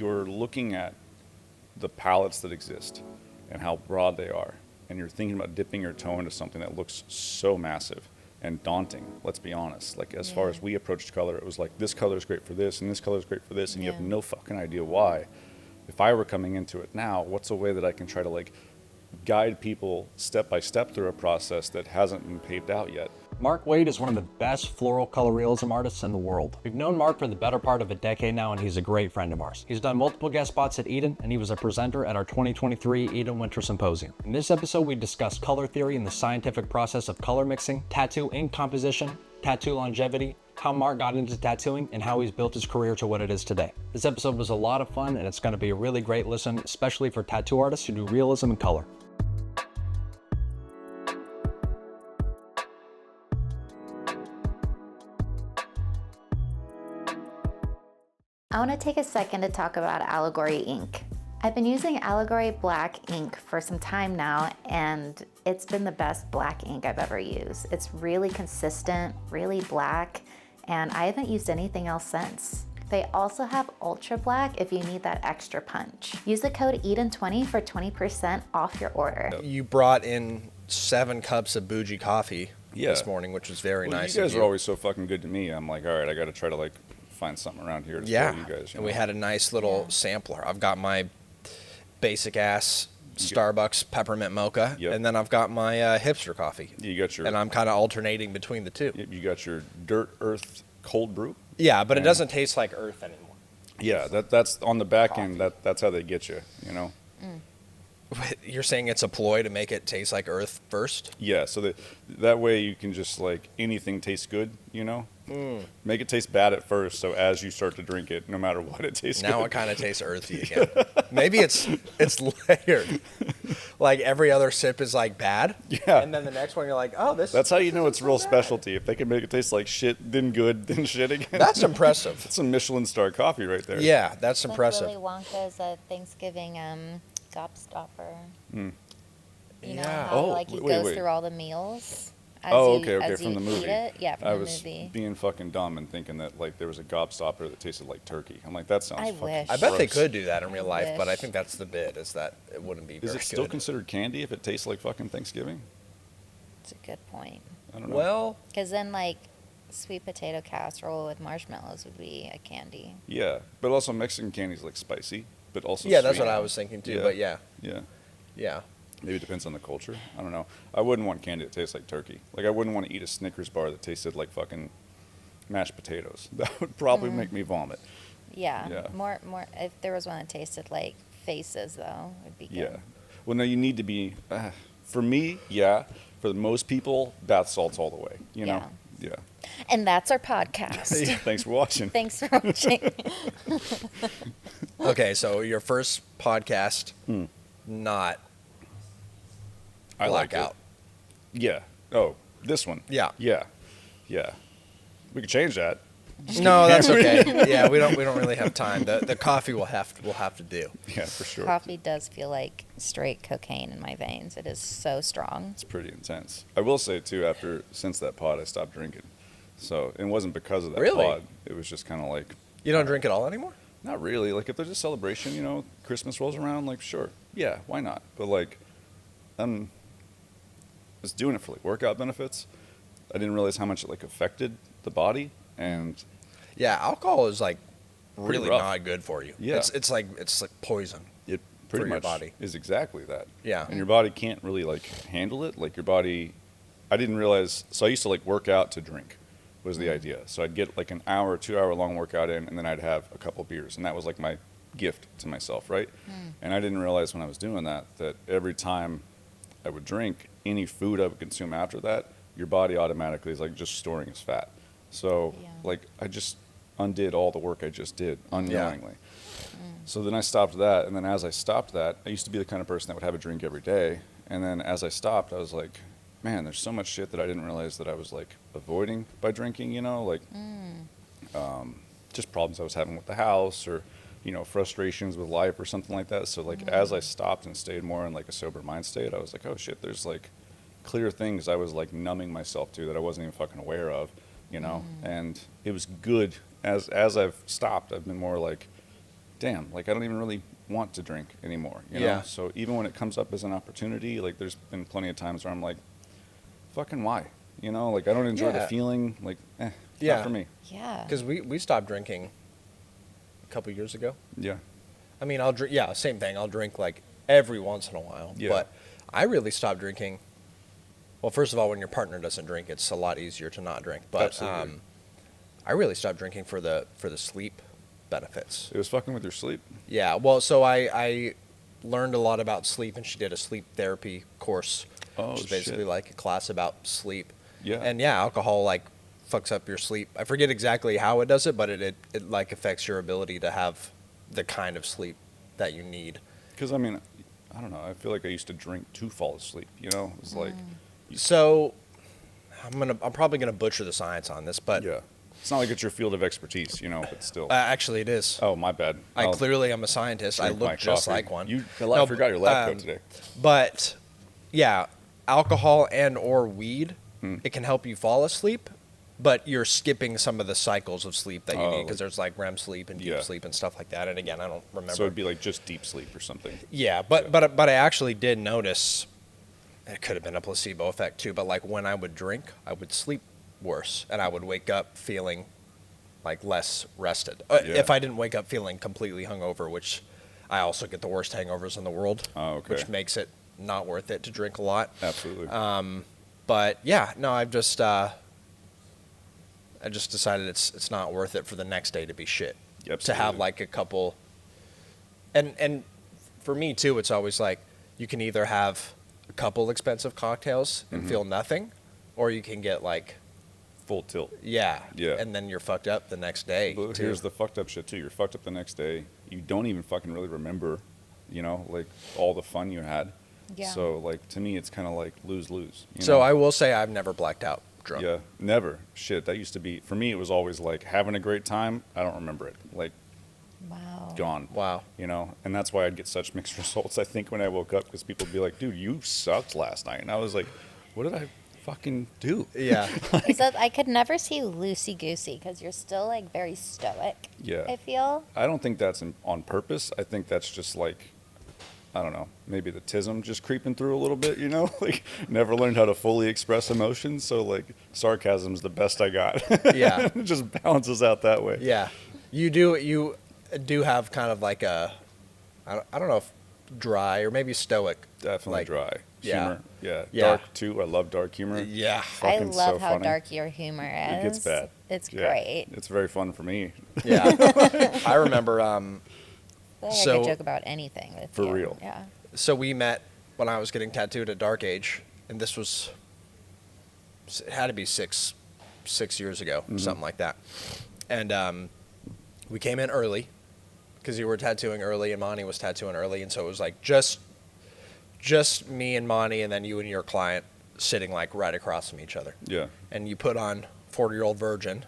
you're looking at the palettes that exist and how broad they are, and you're thinking about dipping your toe into something that looks so massive and daunting, let's be honest. Like, as far as we approached color, it was like, this color is great for this, and this color is great for this, and you have no fucking idea why. If I were coming into it now, what's a way that I can try to, like, guide people step by step through a process that hasn't been paved out yet? Mark Wade is one of the best floral color realism artists in the world. We've known Mark for the better part of a decade now, and he's a great friend of ours. He's done multiple guest spots at Eden, and he was a presenter at our 2023 Eden Winter Symposium. In this episode, we discuss color theory and the scientific process of color mixing, tattoo ink composition, tattoo longevity, how Mark got into tattooing, and how he's built his career to what it is today. This episode was a lot of fun, and it's going to be a really great listen, especially for tattoo artists who do realism and color. I want to take a second to talk about Allegory ink. I've been using Allegory black ink for some time now, and it's been the best black ink I've ever used. It's really consistent, really black, and I haven't used anything else since. They also have Ultra Black if you need that extra punch. Use the code EDEN20 for 20% off your order. You brought in 7 cups of bougie coffee this morning, which was very nice. You guys are always so fucking good to me. I'm like, all right, I got to try to, like, find something around here to show you guys. And we had a nice little sampler. I've got my basic ass Starbucks peppermint mocha, and then I've got my hipster coffee. You got your, and I'm kind of alternating between the two. You got your dirt earth cold brew. Yeah, but it doesn't taste like earth anymore. Yeah, that's on the back end. That's how they get you. You know. You're saying it's a ploy to make it taste like earth first? Yeah, so that way you can just, like, anything tastes good, you know? Make it taste bad at first, so as you start to drink it, no matter what, it tastes good. Now it kind of tastes earthy again. Maybe it's layered. Like, every other sip is, like, bad. Yeah. And then the next one you're like, oh, this That's how you know it's real specialty. If they can make it taste like shit, then good, then shit again. That's impressive. That's some Michelin star coffee right there. Yeah, that's impressive. Willy Wonka's Thanksgiving gobstopper. You know Yeah. how he goes through all the meals as okay, you from the movie. eat it? Yeah, from I the was movie. being fucking dumb and thinking that, like, there was a gobstopper that tasted like turkey. I'm like, that sounds I fucking wish. I bet they gross. could do that in real life, but I wish. think that's the bit, is that it wouldn't be very Is good. it still considered candy if it tastes like fucking Thanksgiving? It's a good point. I don't know. Well, Because then, like, sweet potato casserole with marshmallows would be a candy. Yeah, but also Mexican candy's like spicy, but also yeah, that's sweet. what I was thinking too, Yeah. but yeah. Yeah. Maybe it depends on the culture. I don't know. I wouldn't want candy that tastes like turkey. Like, I wouldn't want to eat a Snickers bar that tasted like fucking mashed potatoes. That would probably make me vomit. Yeah. More. If there was one that tasted like faces, though, would be good. Yeah. Well, no, you need to be. For me, yeah. For most people, bath salts all the way. You know. Yeah. And that's our podcast. Thanks for watching. Thanks for watching. Okay, so your first podcast, not I like it. blackout. Yeah. Oh, this one. Yeah. Yeah. We could change that. No, that's okay. Yeah, we don't really have time. The coffee we'll have to do. Yeah, for sure. Coffee does feel like straight cocaine in my veins. It is so strong. It's pretty intense. I will say too, since that pod, I stopped drinking. So it wasn't because of that Really? pod. It was just kind of like, You don't drink at all anymore? not really. Like, if there's a celebration, you know, Christmas rolls around, like, sure, yeah, why not? But like, I was doing it for like workout benefits. I didn't realize how much it like affected the body, and Yeah, alcohol is like really rough. not good for you. Yeah. It's like poison. it pretty For your much body. is exactly that. Yeah. And your body can't really like handle it. Like, your body, I didn't realize. So I used to like work out to drink, was the idea. So I'd get like an hour, 2 hour long workout in, and then I'd have a couple beers, and that was like my gift to myself, right? And I didn't realize when I was doing that every time I would drink, any food I would consume after that, your body automatically is like just storing as fat. So like, I just undid all the work I just did unknowingly. So then I stopped that, and then as I stopped that, I used to be the kind of person that would have a drink every day, and then as I stopped, I was like, man, there's so much shit that I didn't realize that I was like avoiding by drinking, you know, like just problems I was having with the house, or, you know, frustrations with life or something like that. So like, as I stopped and stayed more in like a sober mind state, I was like, oh shit, there's like clear things I was like numbing myself to that I wasn't even fucking aware of, you know. And it was good as I've stopped, I've been more like, damn, like I don't even really want to drink anymore, you know? Yeah. So even when it comes up as an opportunity, like there's been plenty of times where I'm like, fucking why? You know, like I don't enjoy the Yeah. feeling, like, it's Yeah. not for me. Yeah. Because we stopped drinking a couple years ago. Yeah. I mean, I'll drink. Yeah, same thing. I'll drink like every once in a while. Yeah. But I really stopped drinking. Well, first of all, when your partner doesn't drink, it's a lot easier to not drink. But Absolutely. I really stopped drinking for the sleep benefits. It was fucking with your sleep. Yeah. Well, so I learned a lot about sleep, and she did a sleep therapy course, Oh, which is basically shit. like a class about sleep. Yeah. And yeah, alcohol like fucks up your sleep. I forget exactly how it does it, but it like affects your ability to have the kind of sleep that you need. Because, I mean, I don't know. I feel like I used to drink to fall asleep, you know? It was like, So I'm probably gonna butcher the science on this, but yeah. It's not like it's your field of expertise, you know, but still. actually it is. Oh, my bad. I I'll clearly am a scientist. I drink my look just coffee. like one. I forgot your lab coat today. But yeah, alcohol and or weed, Hmm. it can help you fall asleep, but you're skipping some of the cycles of sleep that you need because there's like REM sleep and deep Yeah. sleep and stuff like that. And again, I don't remember. So it'd be like just deep sleep or something. Yeah, but I actually did notice, it could have been a placebo effect too, but like when I would drink, I would sleep worse and I would wake up feeling like less rested. Yeah. If I didn't wake up feeling completely hungover, which I also get the worst hangovers in the world, Oh, okay. which makes it not worth it to drink a lot. Absolutely. But yeah, no, I just decided it's not worth it for the next day to be shit. To have Absolutely. like a couple, and for me too, it's always like you can either have a couple expensive cocktails and feel nothing, or you can get like Full tilt. yeah, Yeah. and then you're fucked up the next day. But too. here's the fucked up shit too. You're fucked up the next day. You don't even fucking really remember, you know, like all the fun you had. Yeah. So like to me, it's kind of like lose. So I will say I've never blacked out drunk. Yeah, never. Shit, that used to be for me. It was always like having a great time. I don't remember it. Like Wow. gone. Wow. You know, and that's why I'd get such mixed results. I think when I woke up, because people would be like, "Dude, you sucked last night," and I was like, "What did I fucking do?" Yeah. Is that I could never see you loosey goosey because you're still like very stoic. Yeah. I feel. I don't think that's on purpose. I think that's just like, I don't know, maybe the tism just creeping through a little bit, you know? Like, never learned how to fully express emotions, so, like, sarcasm's the best I got. Yeah. It just balances out that way. Yeah. You do have kind of like a, I don't know if dry or maybe stoic. Definitely like, dry. yeah. Humor. Yeah. Yeah. Dark, too. I love dark humor. Yeah. I Fucking love so how funny. dark your humor is. It gets bad. It's Yeah. great. It's very fun for me. Yeah. I remember, I feel like I So- could joke about anything with For you. real. Yeah. so we met when I was getting tattooed at Dark Age, and this was, it had to be six years ago, something like that. And we came in early because you were tattooing early and Monty was tattooing early, and so it was like just me and Monty, and then you and your client sitting like right across from each other. Yeah. And you put on 40-Year-Old Virgin,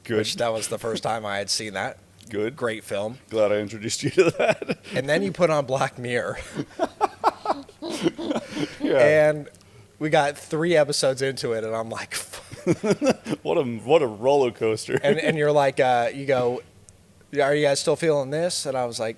Good. which that was the first time I had seen that. Good. Great film. Glad I introduced you to that. And then you put on Black Mirror. Yeah. And we got 3 episodes into it, and I'm like, What a roller coaster. and you're like, you go, are you guys still feeling this? And I was like,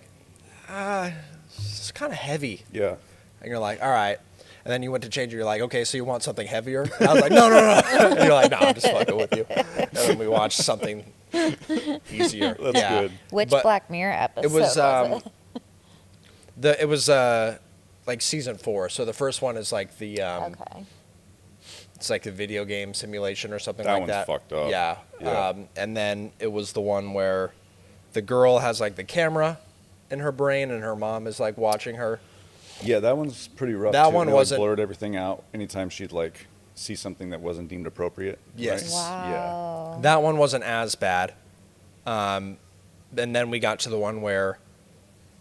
it's kind of heavy. Yeah. And you're like, all right. And then you went to change it. You're like, okay, so you want something heavier? And I was like, no. And you're like, no, I'm just fucking with you. And then we watched something easier. That's yeah. good. Which But Black Mirror episode It was it? it was like season 4. So the first one is like the Okay. it's like a video game simulation or something That like one's that. fucked up. Yeah. Yeah. And then it was the one where the girl has like the camera in her brain and her mom is like watching her. Yeah, that one's pretty rough. That too. one They, like, wasn't- blurred everything out anytime she'd like see something that wasn't deemed appropriate. Yes. right? Wow. That one wasn't as bad. And then we got to the one where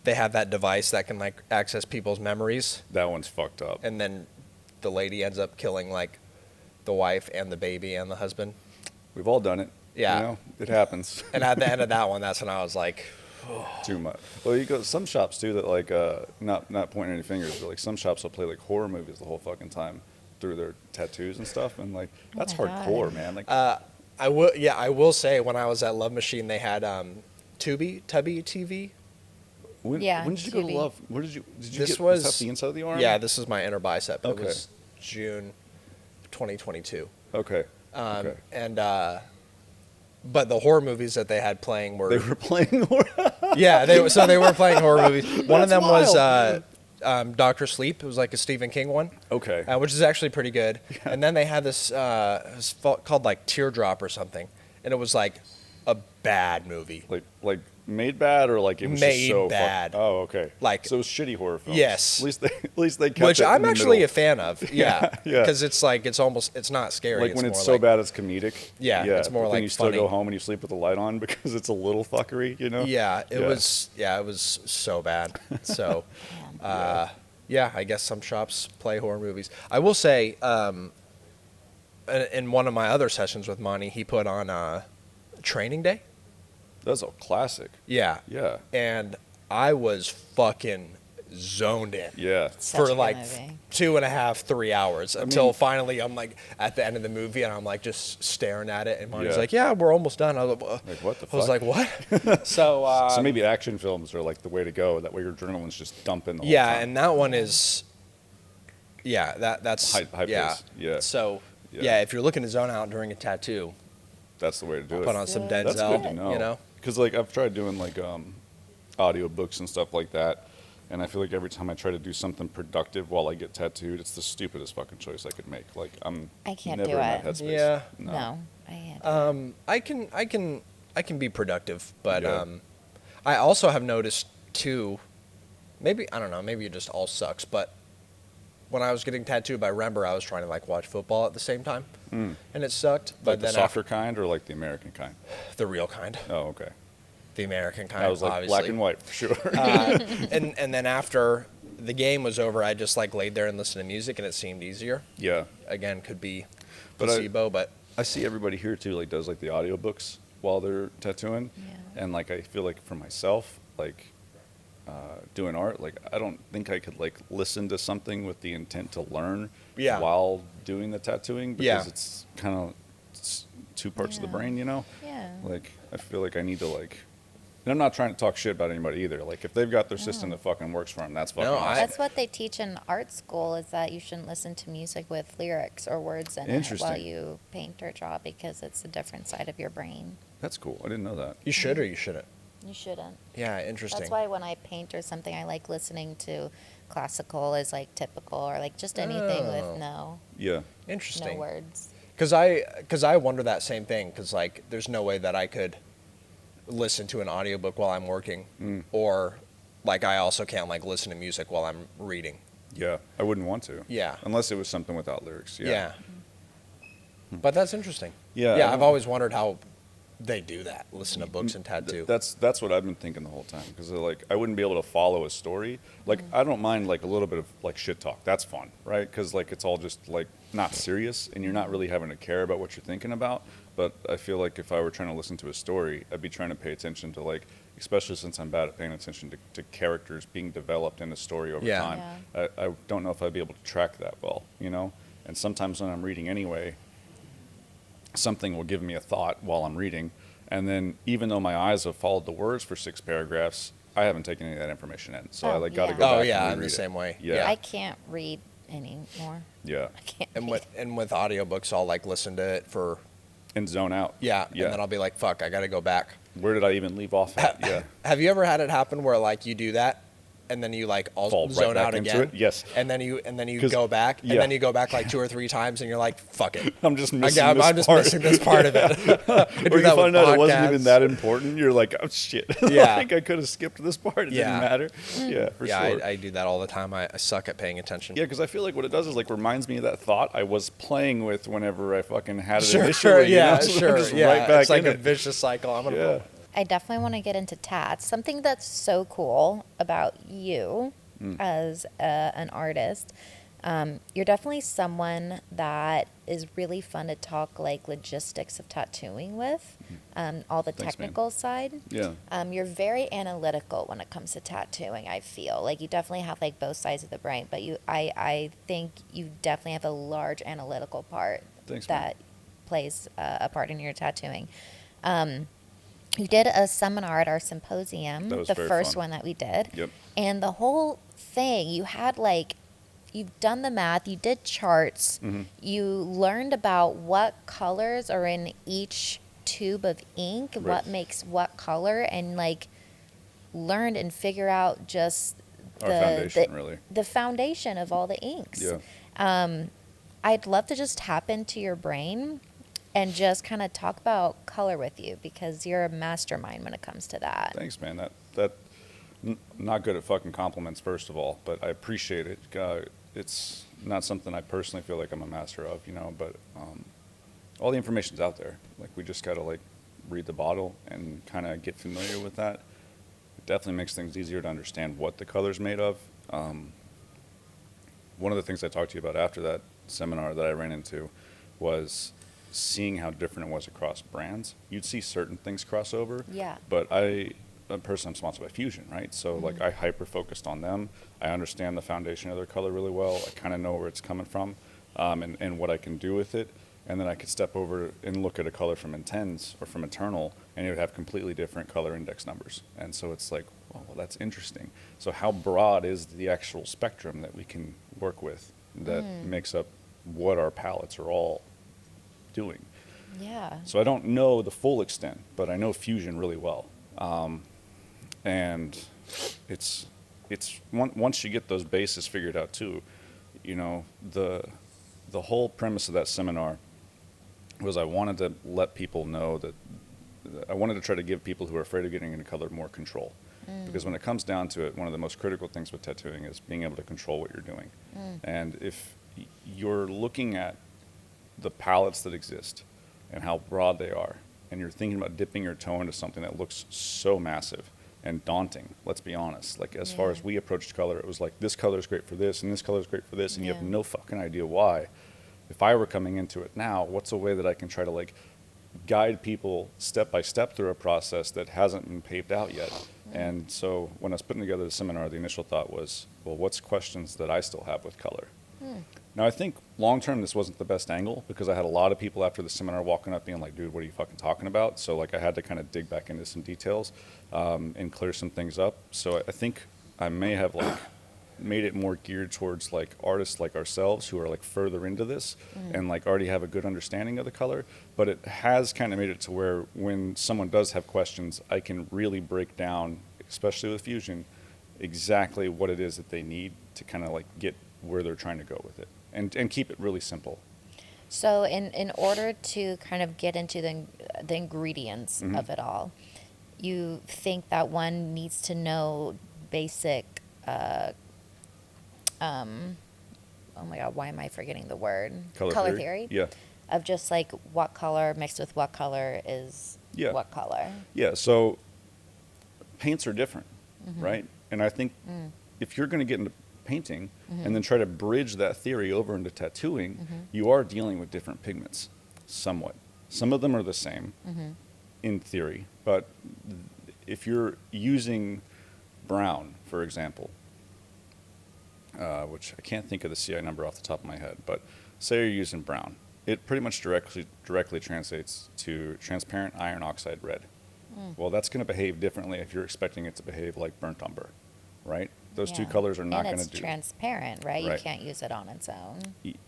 they have that device that can like access people's memories, Yeah, that one's fucked up. and then the lady ends up killing like the wife and the baby and the husband. We've all done it. Yeah. You know, it happens. And at the end of that one, that's when I was like, Too much. Well, you go some shops too that like not pointing any fingers, but like some shops will play like horror movies the whole fucking time through their tattoos and stuff, and like that's my God. hardcore, man. Like I will say when I was at Love Machine, they had Tubby TV, When, Yeah, when did you go to 2B. Love? Where did you This get? was that the inside of the arm? Yeah, this is my inner bicep. Okay. It was June 2022. Okay. Um, okay. And but the horror movies that they had playing were They were playing horror. yeah, they were playing horror movies. One of That's them was wild. Doctor Sleep. It was like a Stephen King one. Okay. Which is actually pretty good. And then they had this it was called like Teardrop or something, and it was like a bad movie. like made bad or like it was Made just so bad. Oh, okay. Like- so it was shitty horror films. Yes. At least they kept Which it I'm in the actually middle. a fan of. Yeah, Yeah. because it's like it's not scary. Like when it's more so like, bad it's comedic. Yeah, it's more but like then you still funny. go home and you sleep with the light on because it's a little fuckery, you know? Yeah, it Yeah. was. Yeah, it was so bad. So, yeah, I guess some shops play horror movies. I will say, in one of my other sessions with Monty, he put on Training Day. That's a classic. Yeah, Yeah. and I was fucking zoned in. Yeah. Such a For good like movie. 2.5, 3 hours until mean- finally I'm like at the end of the movie and I'm like just staring at it and Monty's Yeah. like, "Yeah, we're almost done." I was Like, what the I was fuck? like, "What?" So, So maybe action films are like the way to go. That way your adrenaline's just dumping the whole yeah, time. and that one is, yeah, that's High yeah, pace, yeah. So Yeah. yeah, if you're looking to zone out during a tattoo, That's the way to do it. put on some That's Denzel. That's good to know. You know, Because like I've tried doing like audio books and stuff like that, and I feel like every time I try to do something productive while I get tattooed, it's the stupidest fucking choice I could make. Like I can't never do in that it. headspace. Yeah. No, I can't. I can be productive, but Yeah. I also have noticed too. Maybe I don't know. Maybe it just all sucks, but when I was getting tattooed by Rember, I was trying to like watch football at the same time, and it sucked. But Like the then softer kind or like the American kind? the real kind, Oh, okay. the American kind, I was like obviously. black and white for sure. And then after the game was over, I just like laid there and listened to music, and it seemed easier. yeah. Again, could be But placebo, but I see everybody here too, like does like the audiobooks while they're tattooing, Yeah. and like I feel like for myself, like doing art, like I don't think I could like listen to something with the intent to learn Yeah. while doing the tattooing because Yeah. it's kind of two parts of the Yeah. brain, you know. Yeah. Like I feel like I need to like, and I'm not trying to talk shit about anybody either. Like if they've got their system that fucking works for them, that's fucking No, awesome. That's what they teach in art school is that you shouldn't listen to music with lyrics or words in it while Interesting. you paint or draw because it's a different side of your brain. That's cool. I didn't know that. you should or you shouldn't. You shouldn't. Yeah, interesting. That's why when I paint or something, I like listening to classical is like typical or like just anything Oh. with no Yeah. Interesting. words. Because I wonder that same thing. Because like, there's no way that I could listen to an audiobook while I'm working, or like I also can't like listen to music while I'm reading. Yeah. I wouldn't want to. Yeah. Unless it was something without lyrics. Yeah. But that's interesting. Yeah, Yeah, I I've don't- always wondered how they do that. Listen to books and tattoo. That's what I've been thinking the whole time because like I wouldn't be able to follow a story. Like I don't mind like a little bit of like shit talk. That's fun, right? Because like it's all just like not serious and you're not really having to care about what you're thinking about. But I feel like if I were trying to listen to a story, I'd be trying to pay attention to like, especially since I'm bad at paying attention to characters being developed in a story over Yeah. time. I don't know if I'd be able to track that well, you know. And sometimes when I'm reading anyway, something will give me a thought while I'm reading, and then even though my eyes have followed the words for 6 paragraphs, I haven't taken any of that information in. So I Oh, like got to yeah. go Oh, back yeah, and I'm the reread it. same way. Yeah. I can't read anymore. Yeah. I can't and read. with audiobooks, I'll like listen to it for And zone out. yeah, Yeah. and then I'll be like, fuck, I got to go back. Where did I even leave off at? Yeah. Have you ever had it happen where like you do that, and then you like all Fall right zone back out into again? it? Yes. And then you 'Cause- go back, yeah. and then you go back like 2 or 3 times, and you're like, fuck it. I'm just missing I'm this just part. missing this part of it. I do Or you that with find out it wasn't even podcasts. that important. You're like, oh shit. Yeah. Like I could have skipped this part. It Yeah. didn't matter. Yeah, for Yeah, sure. I do that all the time. I suck at paying attention. Yeah, because I feel like what it does is like reminds me of that thought I was playing with whenever I fucking had it Sure, initially. you yeah, know? So I'm sure, just yeah. right back it's like in a it. vicious cycle. I'm gonna Yeah. I definitely want to get into tats. Something that's so cool about you as an artist. You're definitely someone that is really fun to talk like logistics of tattooing with, all the Thanks, man. technical side. Yeah. You're very analytical when it comes to tattooing. I feel like you definitely have like both sides of the brain, but I think you definitely have a large analytical part Thanks, man. that plays a part in your tattooing. you did a seminar at our symposium, That was the very first fun. one that we did. Yep. And the whole thing, you had like, you've done the math, you did charts, you learned about what colors are in each tube of ink, Right. what makes what color, and like learned and figure out just Our foundation, really. the foundation of all the inks. Yeah. I'd love to just tap into your brain and just kind of talk about color with you because you're a mastermind when it comes to that. Thanks, man. Not good at fucking compliments, first of all, but I appreciate it. It's not something I personally feel like I'm a master of, you know, but all the information's out there. Like, we just gotta, like, read the bottle and kind of get familiar with that. It definitely makes things easier to understand what the color's made of. One of the things I talked to you about after that seminar that I ran into was seeing how different it was across brands. You'd see certain things cross over. Yeah. But I'm sponsored by Fusion, right? So like I hyper focused on them. I understand the foundation of their color really well. I kind of know where it's coming from, and what I can do with it. And then I could step over and look at a color from Intense or from Eternal, and it would have completely different color index numbers. And so it's like, oh, well, that's interesting. So how broad is the actual spectrum that we can work with that makes up what our palettes are all doing? Yeah. So I don't know the full extent, but I know Fusion really well. And it's once you get those bases figured out too, you know, the whole premise of that seminar was I wanted to let people know that I wanted to try to give people who are afraid of getting into color more control. Because when it comes down to it, one of the most critical things with tattooing is being able to control what you're doing. And if you're looking at the palettes that exist and how broad they are, and you're thinking about dipping your toe into something that looks so massive and daunting, let's be honest. Like, as far as we approached color, it was like, this color is great for this, and this color is great for this, and you have no fucking idea why. If I were coming into it now, what's a way that I can try to, like, guide people step by step through a process that hasn't been paved out yet? And so when I was putting together the seminar, the initial thought was, well, what's questions that I still have with color? Now, I think long term this wasn't the best angle, because I had a lot of people after the seminar walking up being like, dude, what are you fucking talking about? So like I had to kind of dig back into some details and clear some things up. So I think I may have like made it more geared towards like artists like ourselves who are like further into this and like already have a good understanding of the color. But it has kind of made it to where when someone does have questions, I can really break down, especially with Fusion, exactly what it is that they need to kind of like get where they're trying to go with it, and keep it really simple. So in order to kind of get into the ingredients of it all, you think that one needs to know basic, oh my God, why am I forgetting the word? Color theory? Yeah. Of just like what color mixed with what color is what color. Yeah, so paints are different, right? And I think if you're going to get into painting and then try to bridge that theory over into tattooing, you are dealing with different pigments somewhat. Some of them are the same in theory, but if you're using brown, for example, which I can't think of the CI number off the top of my head, but say you're using brown, it pretty much directly translates to transparent iron oxide red. Well, that's going to behave differently if you're expecting it to behave like burnt umber, right? Those two colors are not going to do. And it's transparent, right? You can't use it on its own.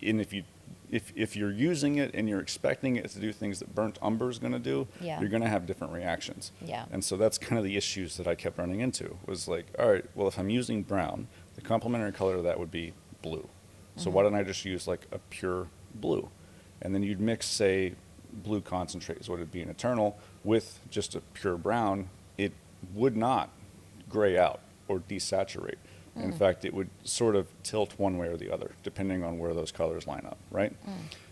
And if you're using it and you're expecting it to do things that burnt umber is going to do, you're going to have different reactions. Yeah. And so that's kind of the issues that I kept running into, was like, all right, well, if I'm using brown, the complementary color to that would be blue. So why don't I just use like a pure blue? And then you'd mix, say, blue concentrate is what it'd be in Eternal with just a pure brown. It would not gray out or desaturate. In fact, it would sort of tilt one way or the other, depending on where those colors line up, right?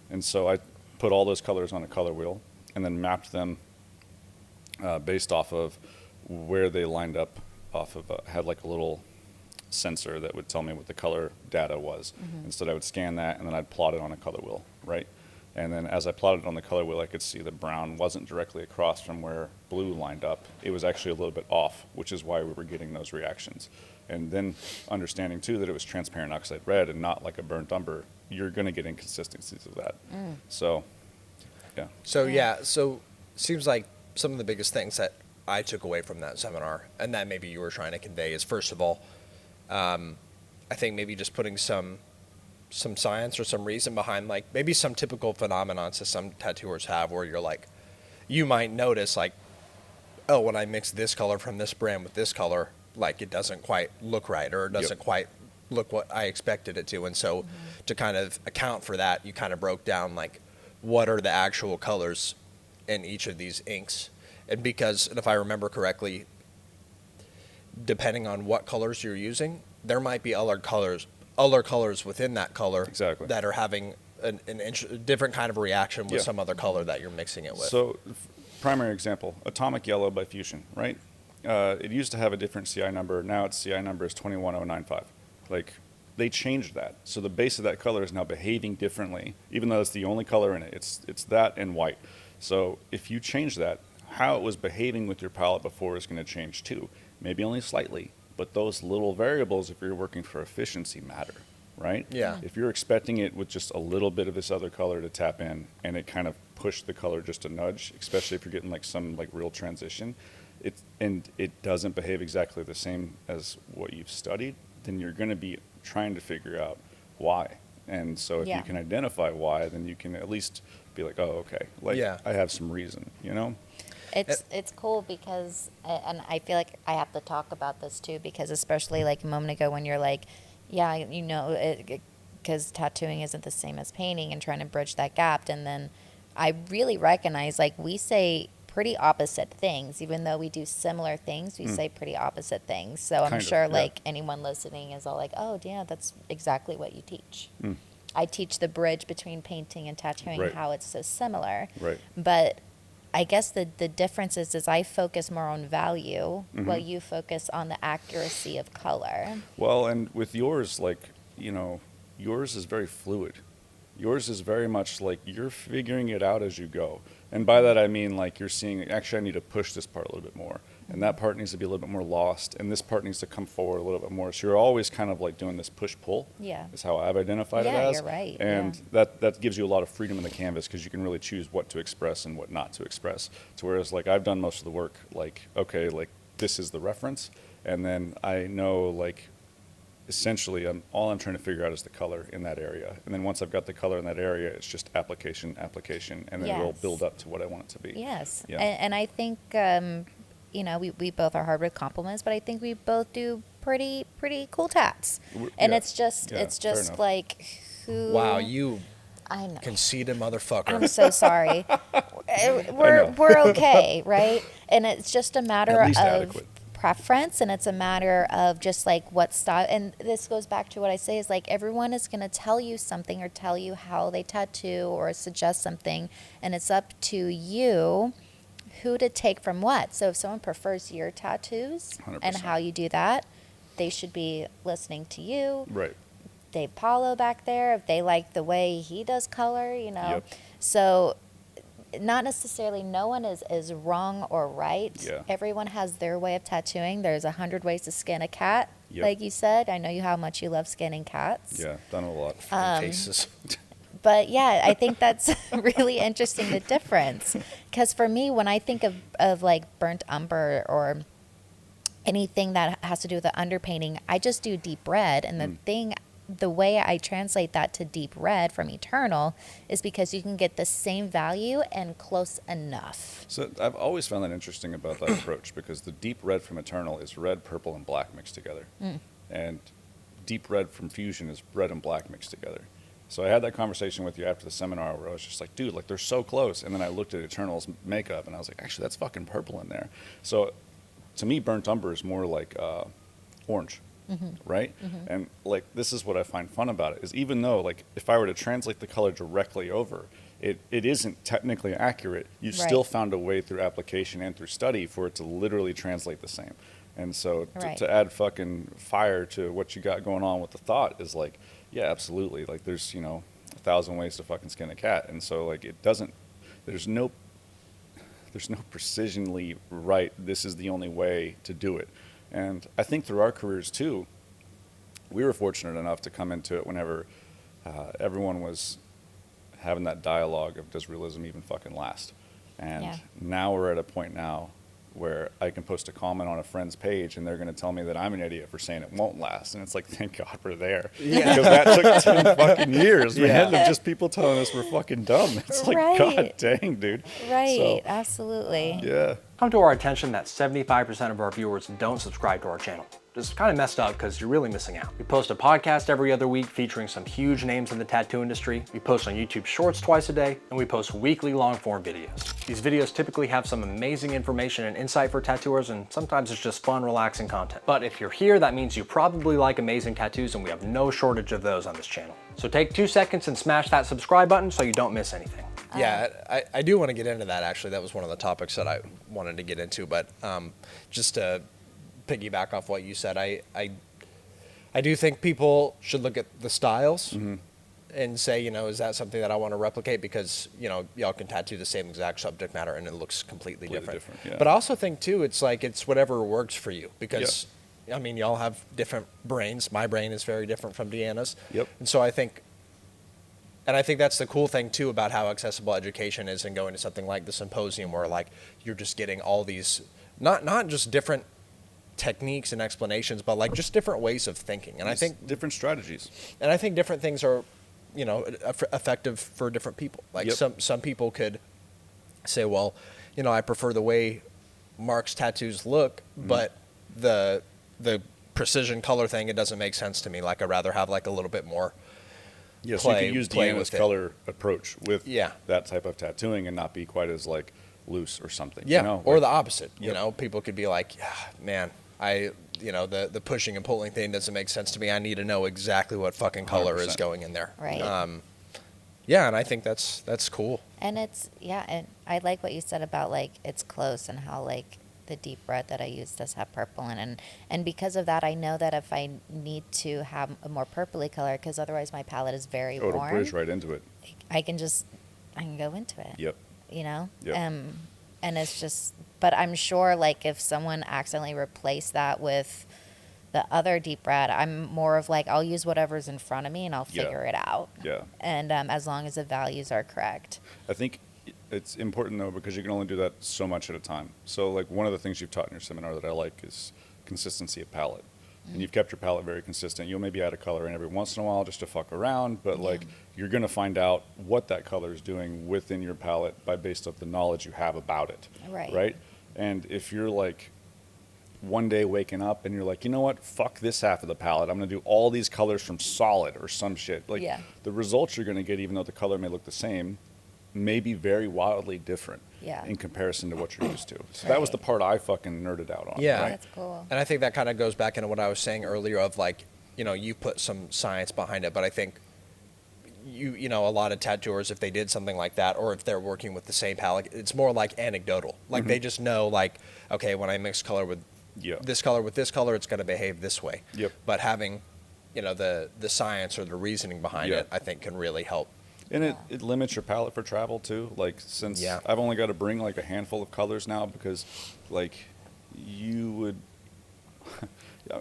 And so I put all those colors on a color wheel and then mapped them based off of where they lined up off of, had like a little sensor that would tell me what the color data was. Instead, I would scan that and then I'd plot it on a color wheel, right? And then as I plotted on the color wheel, I could see that brown wasn't directly across from where blue lined up. It was actually a little bit off, which is why we were getting those reactions. And then understanding too that it was transparent oxide red and not like a burnt umber, you're going to get inconsistencies of that. So, yeah. So so seems like some of the biggest things that I took away from that seminar, and that maybe you were trying to convey, is first of all, I think maybe just putting some science or some reason behind, like maybe some typical phenomenon that some tattooers have, where you're like, you might notice like, oh, when I mix this color from this brand with this color, like it doesn't quite look right, or it doesn't quite look what I expected it to. And so to kind of account for that, you kind of broke down like what are the actual colors in each of these inks. And if I remember correctly, depending on what colors you're using, there might be other colors within that color that are having a different kind of reaction with some other color that you're mixing it with. So, primary example, atomic yellow by Fusion, right? It used to have a different CI number. Now its CI number is 21095. Like, they changed that. So the base of that color is now behaving differently, even though it's the only color in it. It's that and white. So if you change that, how it was behaving with your palette before is going to change too. Maybe only slightly, but those little variables, if you're working for efficiency, matter, right? Yeah. If you're expecting it with just a little bit of this other color to tap in, and it kind of pushed the color just a nudge, especially if you're getting like some like real transition, it doesn't behave exactly the same as what you've studied, then you're going to be trying to figure out why. And so if you can identify why, then you can at least be like, oh, okay, like I have some reason, you know? It's cool because, and I feel like I have to talk about this too, because especially like a moment ago when you're like, yeah, you know, because tattooing isn't the same as painting, and trying to bridge that gap. And then I really recognize, like, we say pretty opposite things, even though we do similar things, we say pretty opposite things. So I'm sure like anyone listening is all like, oh, yeah, that's exactly what you teach. I teach the bridge between painting and tattooing, how it's so similar. But I guess the difference is I focus more on value, while you focus on the accuracy of color. Well, and with yours, like, you know, yours is very fluid. Yours is very much like you're figuring it out as you go. And by that I mean like you're seeing, actually I need to push this part a little bit more. And that part needs to be a little bit more lost. And this part needs to come forward a little bit more. So you're always kind of like doing this push-pull. Yeah. Is how I've identified it as. Yeah, you're right. And that gives you a lot of freedom in the canvas, because you can really choose what to express and what not to express. To whereas like I've done most of the work, like, okay, like this is the reference. And then I know like essentially all I'm trying to figure out is the color in that area. And then once I've got the color in that area, it's just application, and then it'll build up to what I want it to be. Yes. Yeah. And I think, you know, we both are hard with compliments, but I think we both do pretty cool tats. And it's just like, who... Wow, you I know. conceited motherfucker. I'm so sorry. We're okay, right? And it's just a matter At least of adequate. preference, and it's a matter of just like what style. And this goes back to what I say is like everyone is going to tell you something, or tell you how they tattoo, or suggest something, and it's up to you who to take from what. So if someone prefers your tattoos 100%. and how you do that, they should be listening to you. Right. Dave Paulo back there, if they like the way he does color, you know. Yep. So not necessarily, no one is wrong or right. Yeah. Everyone has their way of tattooing. There's 100 ways to skin a cat, Yep. like you said. I know how much you love skinning cats. Yeah, done it a lot. Faces. But yeah, I think that's really interesting, the difference. Because for me, when I think of like burnt umber or anything that has to do with the underpainting, I just do deep red. And the way I translate that to deep red from Eternal is because you can get the same value and close enough. So I've always found that interesting about that approach, because the deep red from Eternal is red, purple, and black mixed together. And deep red from Fusion is red and black mixed together. So I had that conversation with you after the seminar where I was just like, dude, like they're so close. And then I looked at Eternal's makeup and I was like, actually, that's fucking purple in there. So to me, burnt umber is more like orange, right? And like this is what I find fun about it, is even though like if I were to translate the color directly over, it isn't technically accurate. You've still found a way through application and through study for it to literally translate the same. And so to add fucking fire to what you got going on with the thought is like, yeah, absolutely. Like there's, you know, 1,000 ways to fucking skin a cat. And so like it doesn't, there's no precisionally right, this is the only way to do it. And I think through our careers too, we were fortunate enough to come into it whenever everyone was having that dialogue of does realism even fucking last? And now we're at a point now where I can post a comment on a friend's page and they're going to tell me that I'm an idiot for saying it won't last. And it's like, thank God we're there. Yeah. Because that took 10 fucking years, man, Yeah. of just people telling us we're fucking dumb. It's like, Right. God dang, dude. Right, So, absolutely. yeah. Come to our attention that 75% of our viewers don't subscribe to our channel. This is kind of messed up because you're really missing out. We post a podcast every other week featuring some huge names in the tattoo industry. We post on YouTube Shorts twice a day, and we post weekly long-form videos. These videos typically have some amazing information and insight for tattooers, and sometimes it's just fun, relaxing content. But if you're here, that means you probably like amazing tattoos, and we have no shortage of those on this channel. So take 2 seconds and smash that subscribe button so you don't miss anything. Yeah, I do want to get into that, actually. That was one of the topics that I wanted to get into. But just to piggyback off what you said, I do think people should look at the styles and say, you know, is that something that I want to replicate? Because, you know, y'all can tattoo the same exact subject matter and it looks completely different. Yeah. But I also think, too, it's like it's whatever works for you. Because, I mean, y'all have different brains. My brain is very different from Deanna's. Yep. And so I think that's the cool thing, too, about how accessible education is and going to something like the symposium where, like, you're just getting all these, not just different techniques and explanations, but, like, just different ways of thinking. And I think different strategies. And I think different things are, you know, effective for different people. Like, some people could say, well, you know, I prefer the way Mark's tattoos look, but the precision color thing, it doesn't make sense to me. Like, I'd rather have, like, a little bit more Yeah, so you could use play Deanna's with it. color approach with Yeah. that type of tattooing and not be quite as like loose or something. Yeah, you know? or Like, the opposite. You Yep. know, people could be like, man, you know, the pushing and pulling thing doesn't make sense to me. I need to know exactly what fucking color is 100%. going in there. Right. Yeah, and I think that's cool. And and I like what you said about like it's close and how like the deep red that I use does have purple in it. And because of that, I know that if I need to have a more purpley color, because otherwise my palette is very Oh, it'll warm, bridge right into it. I can go into it. Yep. You know? Yep. And it's just, but I'm sure like if someone accidentally replaced that with the other deep red, I'm more of like, I'll use whatever's in front of me and I'll Yeah. figure it out. Yeah. And as long as the values are correct. I think it's important though because you can only do that so much at a time. So like one of the things you've taught in your seminar that I like is consistency of palette. And you've kept your palette very consistent. You'll maybe add a color in every once in a while just to fuck around, but like you're going to find out what that color is doing within your palette by based off the knowledge you have about it. Right. Right? And if you're like one day waking up and you're like, you know what, fuck this half of the palette. I'm going to do all these colors from solid or some shit. Like the results you're going to get, even though the color may look the same, may be very wildly different in comparison to what you're used to. So that was the part I fucking nerded out on. Yeah. Right? That's cool. And I think that kind of goes back into what I was saying earlier of like, you know, you put some science behind it, but I think you know, a lot of tattooers, if they did something like that, or if they're working with the same palette, it's more like anecdotal. Like they just know like, okay, when I mix color with this color, it's going to behave this way. Yep. But having, you know, the science or the reasoning behind it, I think can really help. And it limits your palette for travel too. Like since I've only got to bring like a handful of colors now because like you would,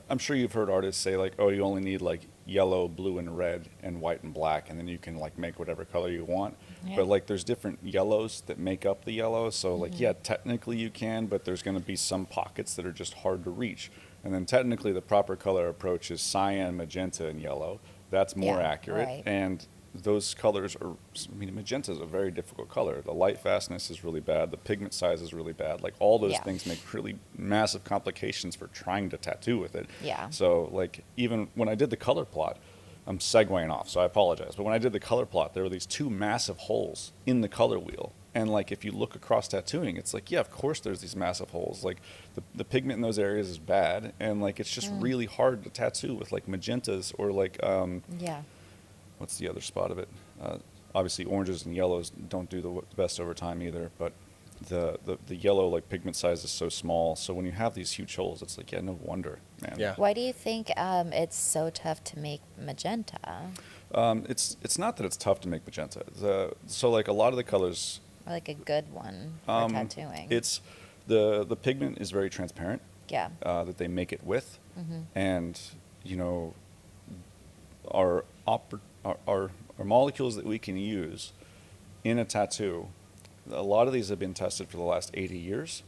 I'm sure you've heard artists say like, oh, you only need like yellow, blue, and red, and white and black, and then you can like make whatever color you want. Yeah. But like there's different yellows that make up the yellow. So like, yeah, technically you can, but there's going to be some pockets that are just hard to reach. And then technically the proper color approach is cyan, magenta, and yellow. That's more accurate. Right. And those colors are, I mean, magenta is a very difficult color. The light fastness is really bad. The pigment size is really bad. Like all those things make really massive complications for trying to tattoo with it. Yeah. So like even when I did the color plot, I'm segueing off, so I apologize. But when I did the color plot, there were these 2 massive holes in the color wheel. And like if you look across tattooing, it's like, yeah, of course there's these massive holes. Like the pigment in those areas is bad. And like it's just really hard to tattoo with like magentas or like what's the other spot of it? Obviously, oranges and yellows don't do the best over time either, but the yellow like pigment size is so small. So when you have these huge holes, it's like, yeah, no wonder, man. Yeah. Why do you think it's so tough to make magenta? It's not that it's tough to make magenta. So like a lot of the colors, Or like a good one for tattooing? it's the pigment is very transparent. Yeah. That they make it with, and you know, our molecules that we can use in a tattoo, a lot of these have been tested for the last 80 years,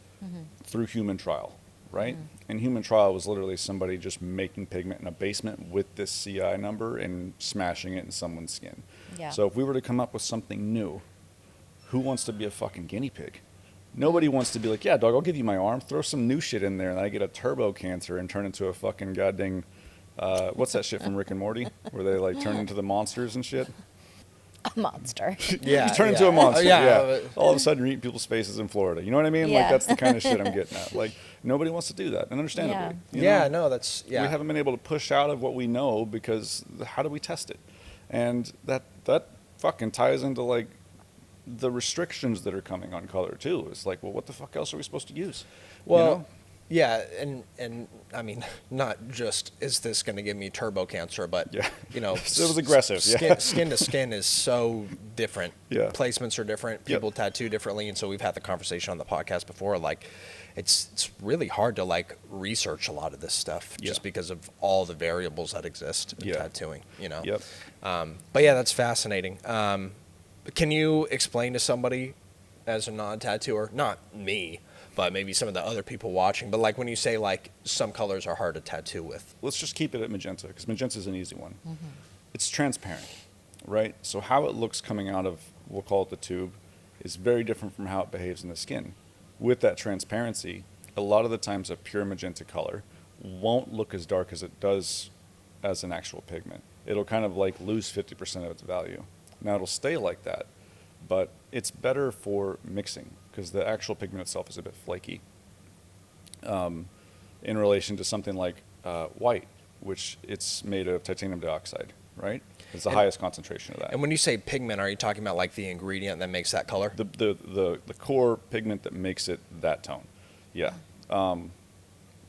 through human trial, right? And human trial was literally somebody just making pigment in a basement with this CI number and smashing it in someone's skin. Yeah. So if we were to come up with something new, who wants to be a fucking guinea pig? Nobody wants to be like, yeah, dog, I'll give you my arm, throw some new shit in there, and I get a turbo cancer and turn into a fucking goddamn, what's that shit from Rick and Morty, where they like turn into the monsters and shit? A monster. Yeah. You turn into a monster, Yeah. yeah. All of a sudden you're eating people's faces in Florida. You know what I mean? Yeah. Like, that's the kind of shit I'm getting at. Like, nobody wants to do that, and understandably. you Yeah, know? no, that's, yeah. We haven't been able to push out of what we know because how do we test it? And that fucking ties into, like, the restrictions that are coming on color, too. It's like, well, what the fuck else are we supposed to use? Well, You know? yeah, and I mean, not just is this going to give me turbo cancer, but Yeah. you know, It was aggressive, yeah. Skin to skin is so different. Yeah. Placements are different. Yep. People tattoo differently, and so we've had the conversation on the podcast before. Like, it's really hard to like research a lot of this stuff just Yeah. because of all the variables that exist in Yeah. tattooing. You know. Yep. But yeah, that's fascinating. Can you explain to somebody as a non-tattooer, not me, but maybe some of the other people watching, but like when you say like some colors are hard to tattoo with? Let's just keep it at magenta, because magenta is an easy one. It's transparent, right? So how it looks coming out of, we'll call it the tube, is very different from how it behaves in the skin. With that transparency, a lot of the times a pure magenta color won't look as dark as it does as an actual pigment. It'll kind of like lose 50% of its value. Now it'll stay like that, but it's better for mixing because the actual pigment itself is a bit flaky in relation to something like white, which it's made of titanium dioxide, right? It's the highest concentration of that. And when you say pigment, are you talking about like the ingredient that makes that color? The core pigment that makes it that tone, yeah.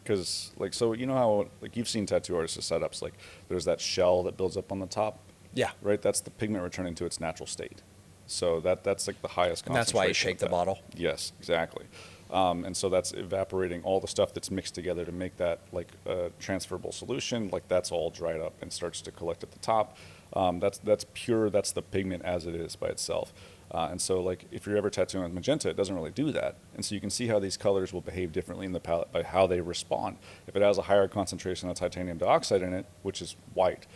Because like, so you know how like you've seen tattoo artists' setups, like there's that shell that builds up on the top, Yeah. right? That's the pigment returning to its natural state. So that's like the highest And that's why you concentration shake of the that. bottle? Yes, exactly. And so that's evaporating all the stuff that's mixed together to make that like a transferable solution. Like that's all dried up and starts to collect at the top. That's pure. That's the pigment as it is by itself. And so like if you're ever tattooing with magenta, it doesn't really do that. And so you can see how these colors will behave differently in the palette by how they respond. If it has a higher concentration of titanium dioxide in it, which is white,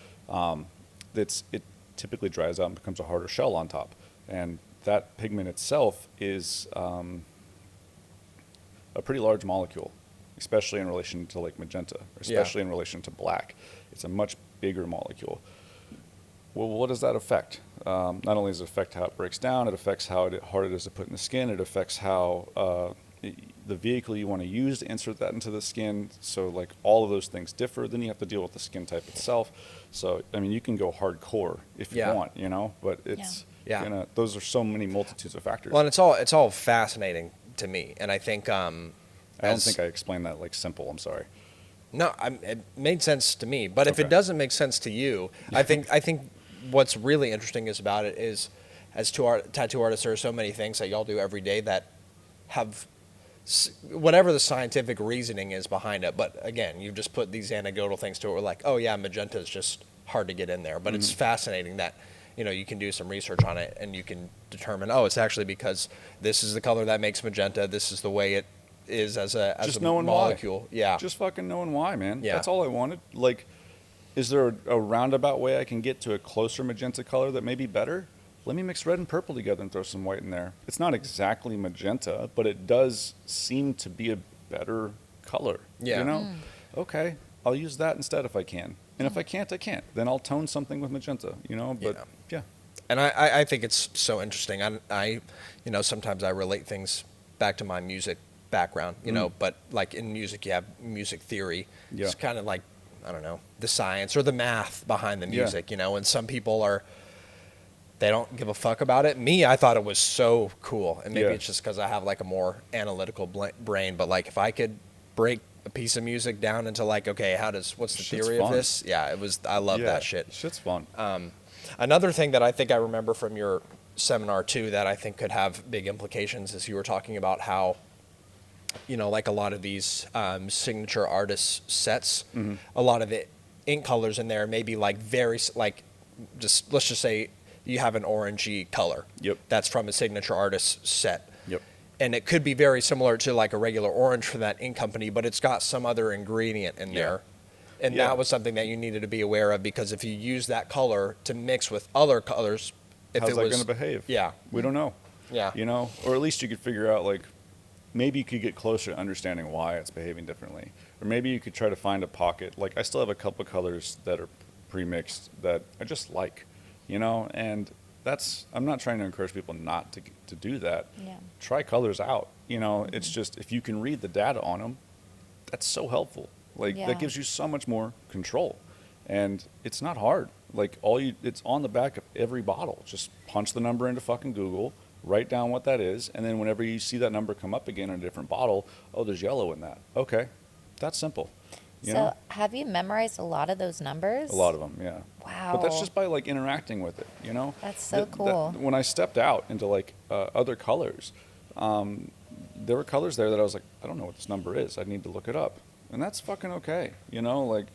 it typically dries out and becomes a harder shell on top. And that pigment itself is a pretty large molecule, especially in relation to like magenta, especially in relation to black. It's a much bigger molecule. Well, what does that affect? Not only does it affect how it breaks down, it affects how hard it is to put in the skin. It affects how the vehicle you want to use to insert that into the skin. So like all of those things differ. Then you have to deal with the skin type itself. So I mean, you can go hardcore if you want, you know, but it's those are so many multitudes of factors. Well, and it's all fascinating to me, and I think I don't think I explained that like simple. I'm sorry. No, it made sense to me. But if Okay. it doesn't make sense to you, I think what's really interesting is about it is, as tattoo artists, there are so many things that y'all do every day that have whatever the scientific reasoning is behind it. But again, you just put these anecdotal things to it. We're like, oh yeah, magenta is just hard to get in there. But it's fascinating that you can do some research on it and you can determine, oh, it's actually because this is the color that makes magenta. This is the way it is as a molecule. Why. Yeah. Just fucking knowing why, man. Yeah. That's all I wanted. Like, is there a roundabout way I can get to a closer magenta color that may be better? Let me mix red and purple together and throw some white in there. It's not exactly magenta, but it does seem to be a better color. Yeah. You know? Okay, I'll use that instead if I can. And if I can't, I can't. Then I'll tone something with magenta, you know? But yeah. And I think it's so interesting. I sometimes I relate things back to my music background, but like in music, you have music theory. Yeah. It's kind of like, I don't know, the science or the math behind the music, and some people they don't give a fuck about it. Me, I thought it was so cool. And maybe it's just because I have like a more analytical brain, but like if I could break a piece of music down into like, okay, what's the theory of this? Yeah, I love that shit. Shit's fun. Another thing that I think I remember from your seminar too that I think could have big implications is you were talking about how, like a lot of these signature artist sets, a lot of the ink colors in there may be like let's just say you have an orangey color. Yep. That's from a signature artist set. Yep. and it could be very similar to like a regular orange for that ink company, but it's got some other ingredient in there. And Yeah. that was something that you needed to be aware of, because if you use that color to mix with other colors, if How's it that was going to behave? Yeah. We don't know. Yeah. You know, or at least you could figure out, like, maybe you could get closer to understanding why it's behaving differently. Or maybe you could try to find a pocket. Like, I still have a couple colors that are pre-mixed that I just like, you know, and I'm not trying to encourage people not to do that. Yeah. Try colors out, you know. It's just, if you can read the data on them, that's so helpful. Like, Yeah. that gives you so much more control. And it's not hard. Like, it's on the back of every bottle. Just punch the number into fucking Google, write down what that is, and then whenever you see that number come up again in a different bottle, oh, there's yellow in that. Okay, that's simple. You So know? have you memorized a lot of those numbers? A lot of them, yeah. Wow. But that's just by, like, interacting with it, you know? That's so cool. When I stepped out into, like, other colors, there were colors there that I was like, I don't know what this number is. I need to look it up. And that's fucking okay, you know? Like,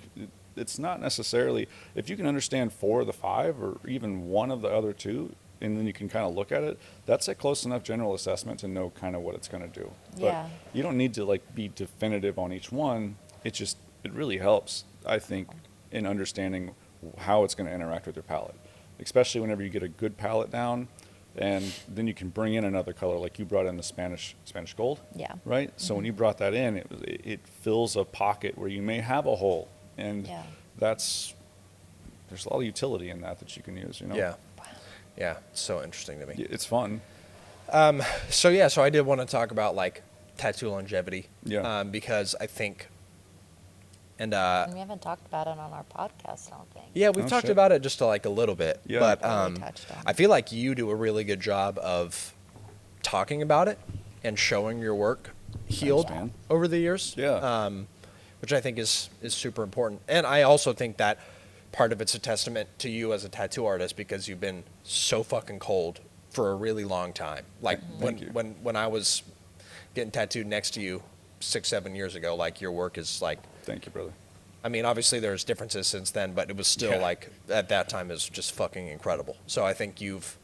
it's not necessarily, if you can understand 4 of the 5 or even 1 of the other 2, and then you can kind of look at it, that's a close enough general assessment to know kind of what it's going to do. Yeah. But you don't need to, like, be definitive on each one. It really helps, I think, in understanding how it's going to interact with your palette, especially whenever you get a good palette down, and then you can bring in another color, like you brought in the Spanish gold. Yeah. Right. So when you brought that in, it fills a pocket where you may have a hole, and Yeah. there's a lot of utility in that you can use. You know. Yeah. Yeah. It's so interesting to me. It's fun. So I did want to talk about like tattoo longevity. Yeah. Because I think, and And we haven't talked about it on our podcast, I don't think. yeah, we've Oh, talked shit. about it just like a little bit. Yeah. But Barely touched on it. I feel like you do a really good job of talking about it and showing your work healed man. over the years. Yeah. Which I think is super important. And I also think that part of it's a testament to you as a tattoo artist, because you've been so fucking cold for a really long time. Like Thank you. when I was getting tattooed next to you 6-7 years ago, like your work is like, Thank you, brother. I mean, obviously there's differences since then, but it was still Yeah. like at that time is just fucking incredible. So I think you've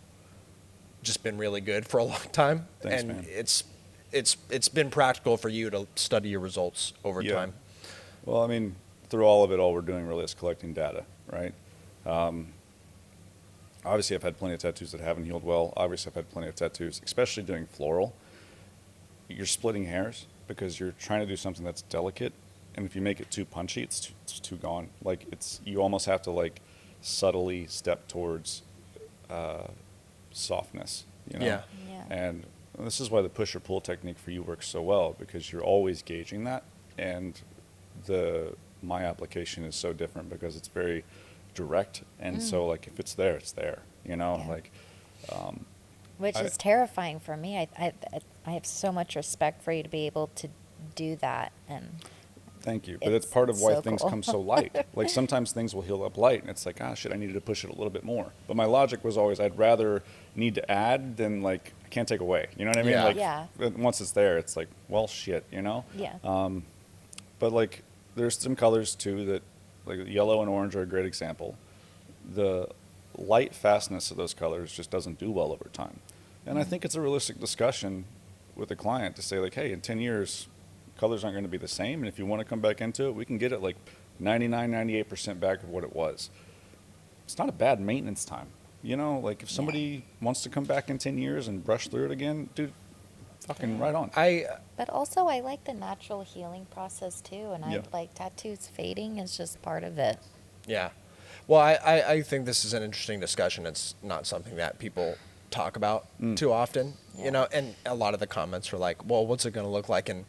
just been really good for a long time. Thanks, and man. it's been practical for you to study your results over Yeah. time. Well, I mean, through all of it, all we're doing really is collecting data, right? Obviously, I've had plenty of tattoos that haven't healed well. Obviously, I've had plenty of tattoos, especially doing floral. You're splitting hairs because you're trying to do something that's delicate, and if you make it too punchy, it's too gone. Like, you almost have to, like, subtly step towards softness, you know? Yeah. Yeah. And this is why the push or pull technique for you works so well, because you're always gauging that, and my application is so different because it's very direct, and so, like, if it's there, it's there, you know? Yeah. Like, Which I- is terrifying for me. I have so much respect for you to be able to do that. And thank you. But it's It's part of why so things cool. come so light. Like, sometimes things will heal up light, and it's like, ah, shit, I needed to push it a little bit more. But my logic was always, I'd rather need to add than, like, I can't take away. You know what I mean? Yeah. Like, Yeah. once it's there, it's like, well, shit, you know? yeah. But, like, there's some colors, too, that, like, yellow and orange are a great example. The light fastness of those colors just doesn't do well over time. And I think it's a realistic discussion with the client to say, like, hey, in 10 years, colors aren't going to be the same. And if you want to come back into it, we can get it like 99, 98% back of what it was. It's not a bad maintenance time. You know, like, if somebody wants to come back in 10 years and brush through it again, dude, fucking right on. But also, I like the natural healing process too. And Yeah. I like tattoos fading is just part of it. Yeah. Well, I think this is an interesting discussion. It's not something that people talk about too often, Yeah. you know, and a lot of the comments are like, well, what's it going to look like in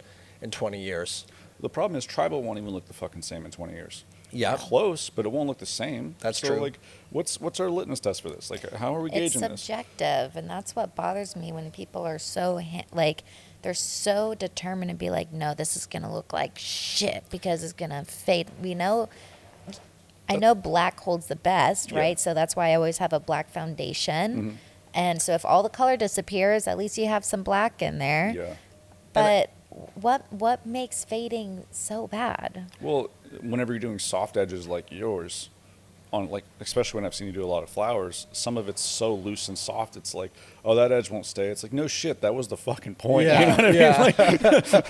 20 years? The problem is tribal won't even look the fucking same in 20 years. Yeah. Close, but it won't look the same. That's so, true. Like, what's our litmus test for this? Like, how are we It's gauging this? subjective, and that's what bothers me when people are so they're so determined to be like, no, this is gonna look like shit because it's gonna fade. I know black holds the best, Yeah. right? So that's why I always have a black foundation. Mm-hmm. And so if all the color disappears, at least you have some black in there. Yeah. But what makes fading so bad? Well, whenever you're doing soft edges like yours, on like, especially when I've seen you do a lot of flowers, some of it's so loose and soft. It's like, oh, that edge won't stay. It's like, no shit, that was the fucking point. You know what I mean? Like,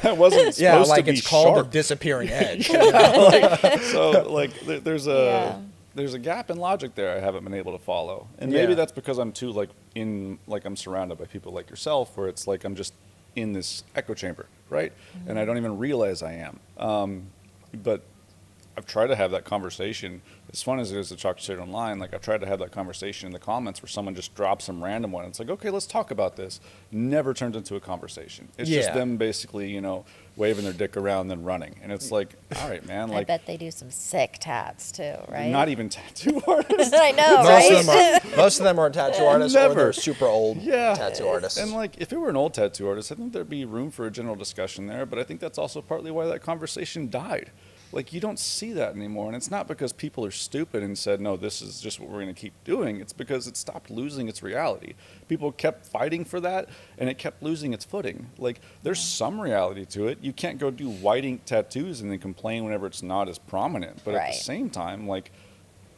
that wasn't supposed like to be it's called sharp. a disappearing edge. So like, there's a there's a gap in logic there I haven't been able to follow, and maybe Yeah. that's because I'm too like I'm surrounded by people like yourself, where it's like I'm just in this echo chamber, right? And I don't even realize I am. But I've tried to have that conversation. As fun as it is to talk to shit online, like I've tried to have that conversation in the comments where someone just drops some random one. It's like, okay, let's talk about this. Never turns into a conversation. It's just Yeah. them basically, you know, waving their dick around then running. And it's like, all right, man, I like bet they do some sick tats too, right? not even tattoo artists. I know, Most of them are tattoo artists, or Never. they're super old Yeah. tattoo artists. And like, if it were an old tattoo artist, I think there'd be room for a general discussion there. But I think that's also partly why that conversation died. Like, you don't see that anymore. And it's not because people are stupid and said, no, this is just what we're going to keep doing. It's because it stopped losing its reality. People kept fighting for that, and it kept losing its footing. Like, there's some reality to it. You can't go do white ink tattoos and then complain whenever it's not as prominent. But at Right. the same time, like,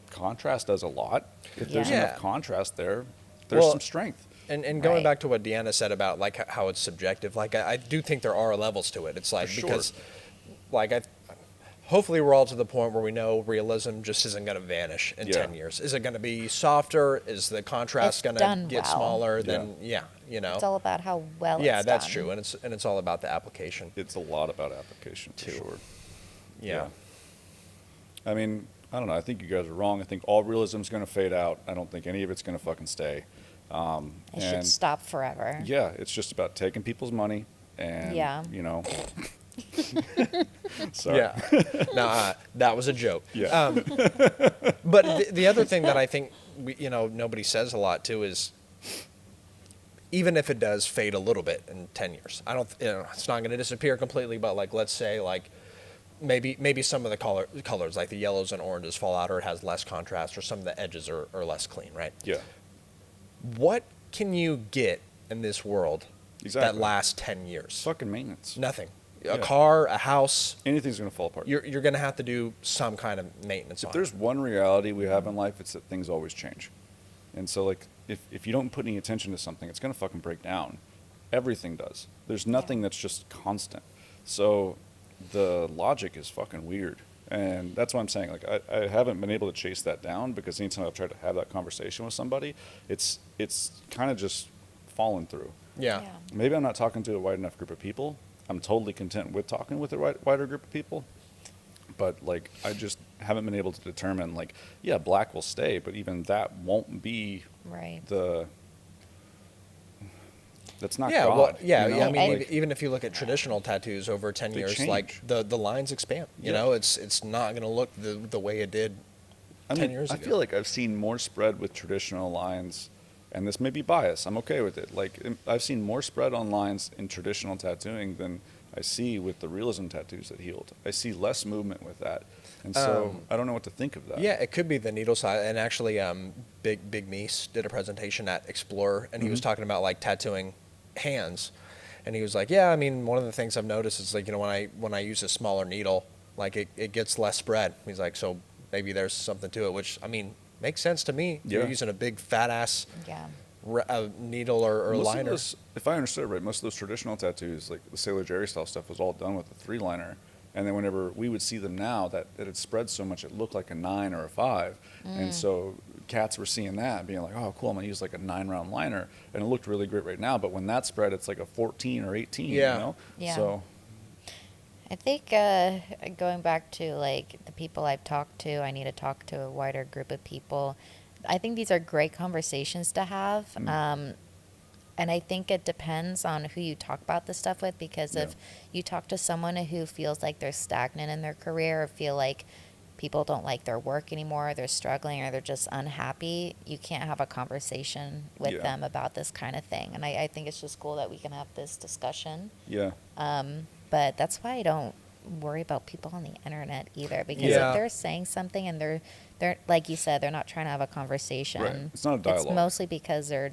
contrast does a lot. If there's Yeah. enough contrast there, there's Well, some strength. And going Right. back to what Deanna said about like how it's subjective, like I do think there are levels to it. It's like For sure. because like hopefully we're all to the point where we know realism just isn't going to vanish in Yeah. 10 years. Is it going to be softer? Is the contrast It's going to done get well. smaller? Then you know. It's all about how well Yeah, it's that's done. true, and it's all about the application. It's a lot about application, for sure. Yeah. I mean, I don't know. I think you guys are wrong. I think all realism is going to fade out. I don't think any of it's going to fucking stay. It should stop forever. Yeah, it's just about taking people's money and, Yeah. you know. Sorry. Yeah. No, that was a joke. Yeah. But the other thing that I think nobody says a lot too is even if it does fade a little bit in 10 years, I don't it's not going to disappear completely, but like let's say like maybe some of the colors like the yellows and oranges fall out, or it has less contrast, or some of the edges are less clean, right? Yeah. What can you get in this world that Exactly. lasts 10 years? Fucking maintenance. Nothing. A Yeah. car, a house, Anything's going to fall apart. you're going to have to do some kind of maintenance If on there's it. one reality we have in life, it's that things always change. And so, like, if you don't put any attention to something, it's going to fucking break down. Everything does. There's nothing that's just constant. So the logic is fucking weird. And that's what I'm saying. Like, I haven't been able to chase that down because anytime I've tried to have that conversation with somebody, it's kind of just fallen through. Yeah. Maybe I'm not talking to a wide enough group of people. I'm totally content with talking with a wider group of people. But, like, I just haven't been able to determine, like, yeah, black will stay, but even that won't be Right. that's not Yeah, God. well, yeah, you know? yeah. I mean, Like, even if you look at traditional tattoos over 10 They years, change. like the lines expand. You Yeah. know, it's not going to look the way it did I 10 mean, years I ago. feel like I've seen more spread with traditional lines, and this may be bias. I'm okay with it. Like, I've seen more spread on lines in traditional tattooing than I see with the realism tattoos that healed. I see less movement with that, and so I don't know what to think of that. Yeah, it could be the needle size. And actually, Big Meese did a presentation at Explorer, and he was talking about like tattooing hands, and he was like, yeah, I mean, one of the things I've noticed is like, when I use a smaller needle, like it gets less spread. He's like, so maybe there's something to it, which I mean makes sense to me. Yeah. You're using a big fat ass Yeah. needle or Most of liner. those, if I understood it right, most of those traditional tattoos, like the Sailor Jerry style stuff, was all done with a 3-liner. And then whenever we would see them now, that it spread so much, it looked like a 9 or a 5. And so cats were seeing that and being like, oh, cool, I'm going to use like a 9-round liner. And it looked really great right now. But when that spread, it's like a 14 or 18, Yeah. you know? Yeah. So, I think going back to like the people I've talked to, I need to talk to a wider group of people. I think these are great conversations to have. And I think it depends on who you talk about this stuff with, because if you talk to someone who feels like they're stagnant in their career, or feel like people don't like their work anymore, they're struggling, or they're just unhappy, you can't have a conversation with Yeah. them about this kind of thing. And I think it's just cool that we can have this discussion. yeah. But that's why I don't worry about people on the internet either, because Yeah. if they're saying something and they're like you said, they're not trying to have a conversation. Right. It's not a dialogue. It's mostly because they're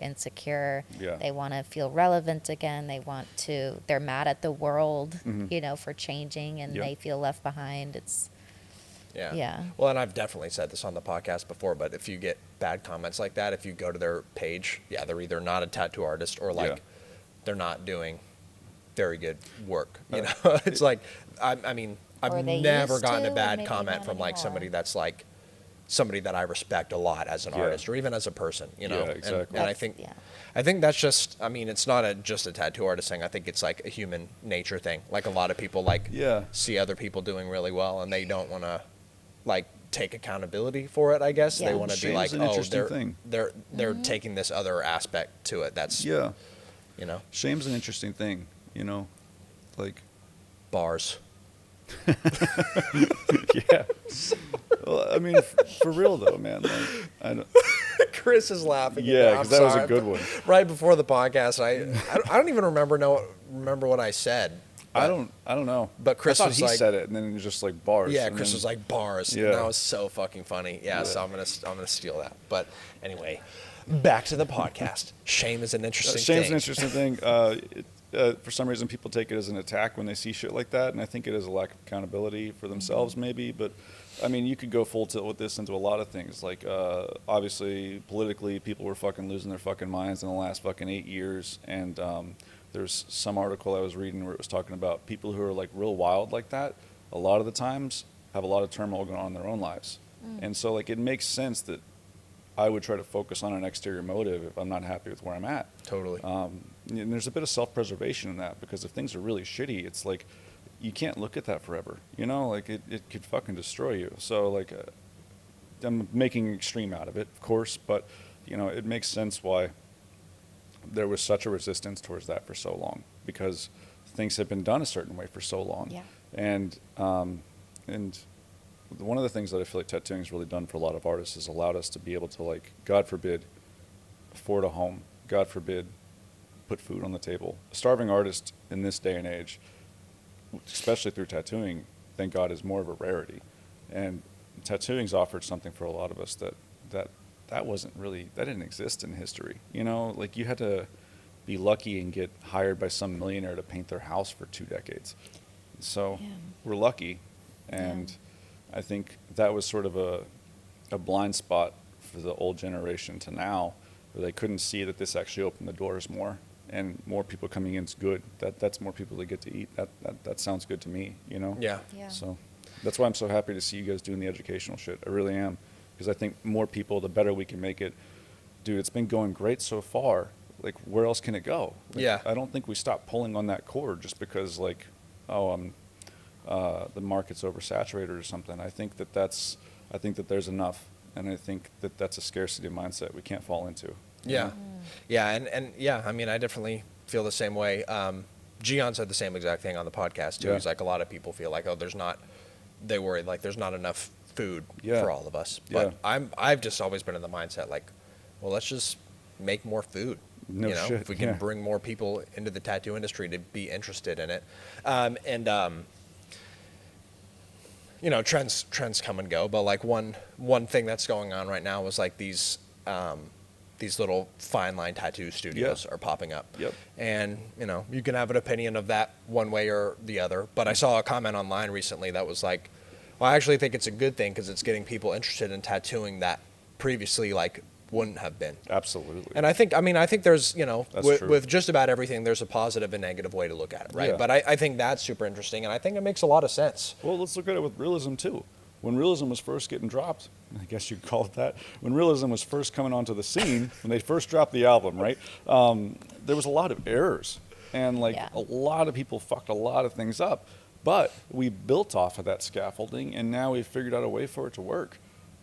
insecure. Yeah. They want to feel relevant again. They're mad at the world, Mhm. for changing, and Yep. they feel left behind. It's Yeah. Yeah. Well, and I've definitely said this on the podcast before, but if you get bad comments like that, if you go to their page, yeah, they're either not a tattoo artist or like Yeah. they're not doing very good work. You know, it's like, I mean, Or I've they never used gotten to, a and bad maybe comment not from like somebody anymore. that's like somebody that I respect a lot as an Yeah. artist or even as a person, you know? Yeah, exactly. And I That's- think, yeah. I think that's just, I mean, it's not just a tattoo artist thing. I think it's like a human nature thing. Like a lot of people like Yeah. see other people doing really well and they don't want to like take accountability for it, I guess. Yeah. They want to be Shame's like, an oh, interesting thing. they're taking this other aspect to it. That's, Yeah. you know, Shame's an interesting thing, you know? Like, bars. yeah. Well, I mean, for real though, man. Like, I don't, Chris is laughing. Yeah, I'm 'cause that was a sorry, good but one. Right before the podcast, I don't even remember what I said. I don't know. But Chris I thought was he like- said it, and then it was just like bars. Yeah, and Chris then- was like bars. Yeah. And that was so fucking funny. Yeah, so I'm gonna steal that. But anyway, back to the podcast. Shame is an interesting Shame's thing. an interesting thing. For some reason, people take it as an attack when they see shit like that, and I think it is a lack of accountability for themselves, maybe. But I mean, you could go full tilt with this into a lot of things. Like, obviously, politically, people were fucking losing their fucking minds in the last fucking 8 years. And there's some article I was reading where it was talking about people who are like real wild like that. A lot of the times have a lot of turmoil going on in their own lives, and so like it makes sense that I would try to focus on an exterior motive if I'm not happy with where I'm at. Totally. And there's a bit of self-preservation in that, because if things are really shitty, it's like you can't look at that forever. You know, like it could fucking destroy you. So like I'm making extreme out of it, of course, but you know, it makes sense why there was such a resistance towards that for so long, because things have been done a certain way for so long. Yeah. And one of the things that I feel like tattooing has really done for a lot of artists is allowed us to be able to, like, God forbid, afford a home. God forbid, put food on the table. A starving artist in this day and age, especially through tattooing, thank God, is more of a rarity. And tattooing's offered something for a lot of us that wasn't really, that didn't exist in history. You know, like you had to be lucky and get hired by some millionaire to paint their house for 2 decades. So Yeah. we're lucky. And I think that was sort of a blind spot for the old generation to now, where they couldn't see that this actually opened the doors more, and more people coming in is good. That's more people that get to eat. That sounds good to me, you know? Yeah. Yeah. So that's why I'm so happy to see you guys doing the educational shit. I really am. Because I think more people, the better we can make it. Dude, it's been going great so far. Like, where else can it go? Like, Yeah. I don't think we stop pulling on that cord just because, like, the market's oversaturated or something. I think that there's enough, and I think that that's a scarcity mindset we can't fall into. Yeah. Yeah. And yeah, I mean, I definitely feel the same way. Gian said the same exact thing on the podcast too. Yeah. He's like, a lot of people feel like, oh, they worry like there's not enough food Yeah. for all of us. But Yeah. I've just always been in the mindset like, well, let's just make more food. No you know, shit, if we can yeah. bring more people into the tattoo industry to be interested in it. You know, trends come and go, but like one thing that's going on right now is like these little fine line tattoo studios are popping up. Yep. And, you know, you can have an opinion of that one way or the other, but I saw a comment online recently that was like, well, I actually think it's a good thing because it's getting people interested in tattooing that previously like wouldn't have been. Absolutely. And I think there's, you know, That's true. with just about everything, there's a positive and negative way to look at it, right? Yeah. But I think that's super interesting, and I think it makes a lot of sense. Well, let's look at it with realism too. When realism was first getting dropped, I guess you'd call it that, when realism was first coming onto the scene, when they first dropped the album, right, there was a lot of errors. And like Yeah. a lot of people fucked a lot of things up. But we built off of that scaffolding, and now we've figured out a way for it to work.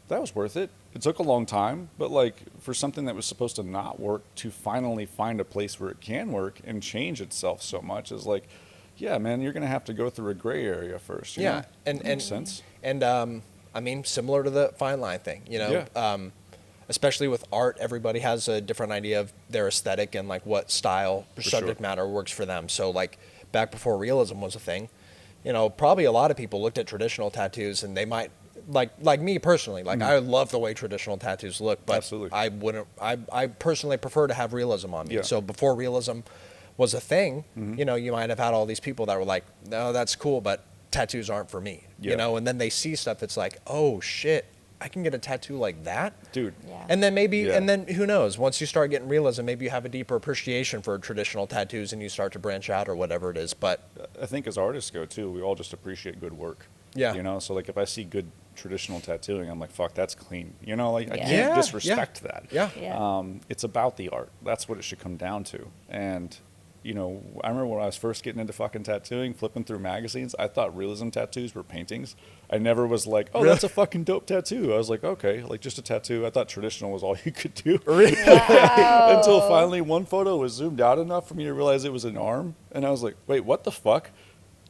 That was worth it. It took a long time, but like for something that was supposed to not work to finally find a place where it can work and change itself so much is like, yeah, man, you're going to have to go through a gray area first. You know? and Makes sense. And I mean, similar to the fine line thing, you know, Yeah. especially with art, everybody has a different idea of their aesthetic and like what style or subject sure. matter works for them. So like back before realism was a thing, you know, probably a lot of people looked at traditional tattoos and they might like me personally, like I love the way traditional tattoos look, but Absolutely. I personally prefer to have realism on me. Yeah. So before realism was a thing, you know, you might have had all these people that were like, no, that's cool, but tattoos aren't for me, Yeah. you know, and then they see stuff that's like, oh shit, I can get a tattoo like that. Dude. Yeah. And then maybe, Yeah. and then who knows, once you start getting realism, maybe you have a deeper appreciation for traditional tattoos and you start to branch out or whatever it is. But I think as artists go too, we all just appreciate good work. Yeah. You know, so like if I see good traditional tattooing, I'm like, fuck, that's clean. You know, like I Yeah. can't Yeah, disrespect that. yeah. Yeah. It's about the art. That's what it should come down to. And, you know, I remember when I was first getting into fucking tattooing, flipping through magazines, I thought realism tattoos were paintings. I never was like, oh, Really? that's a fucking dope tattoo. I was like, okay, like just a tattoo. I thought traditional was all you could do. Wow. Until finally one photo was zoomed out enough for me to realize it was an arm. And I was like, wait, what the fuck?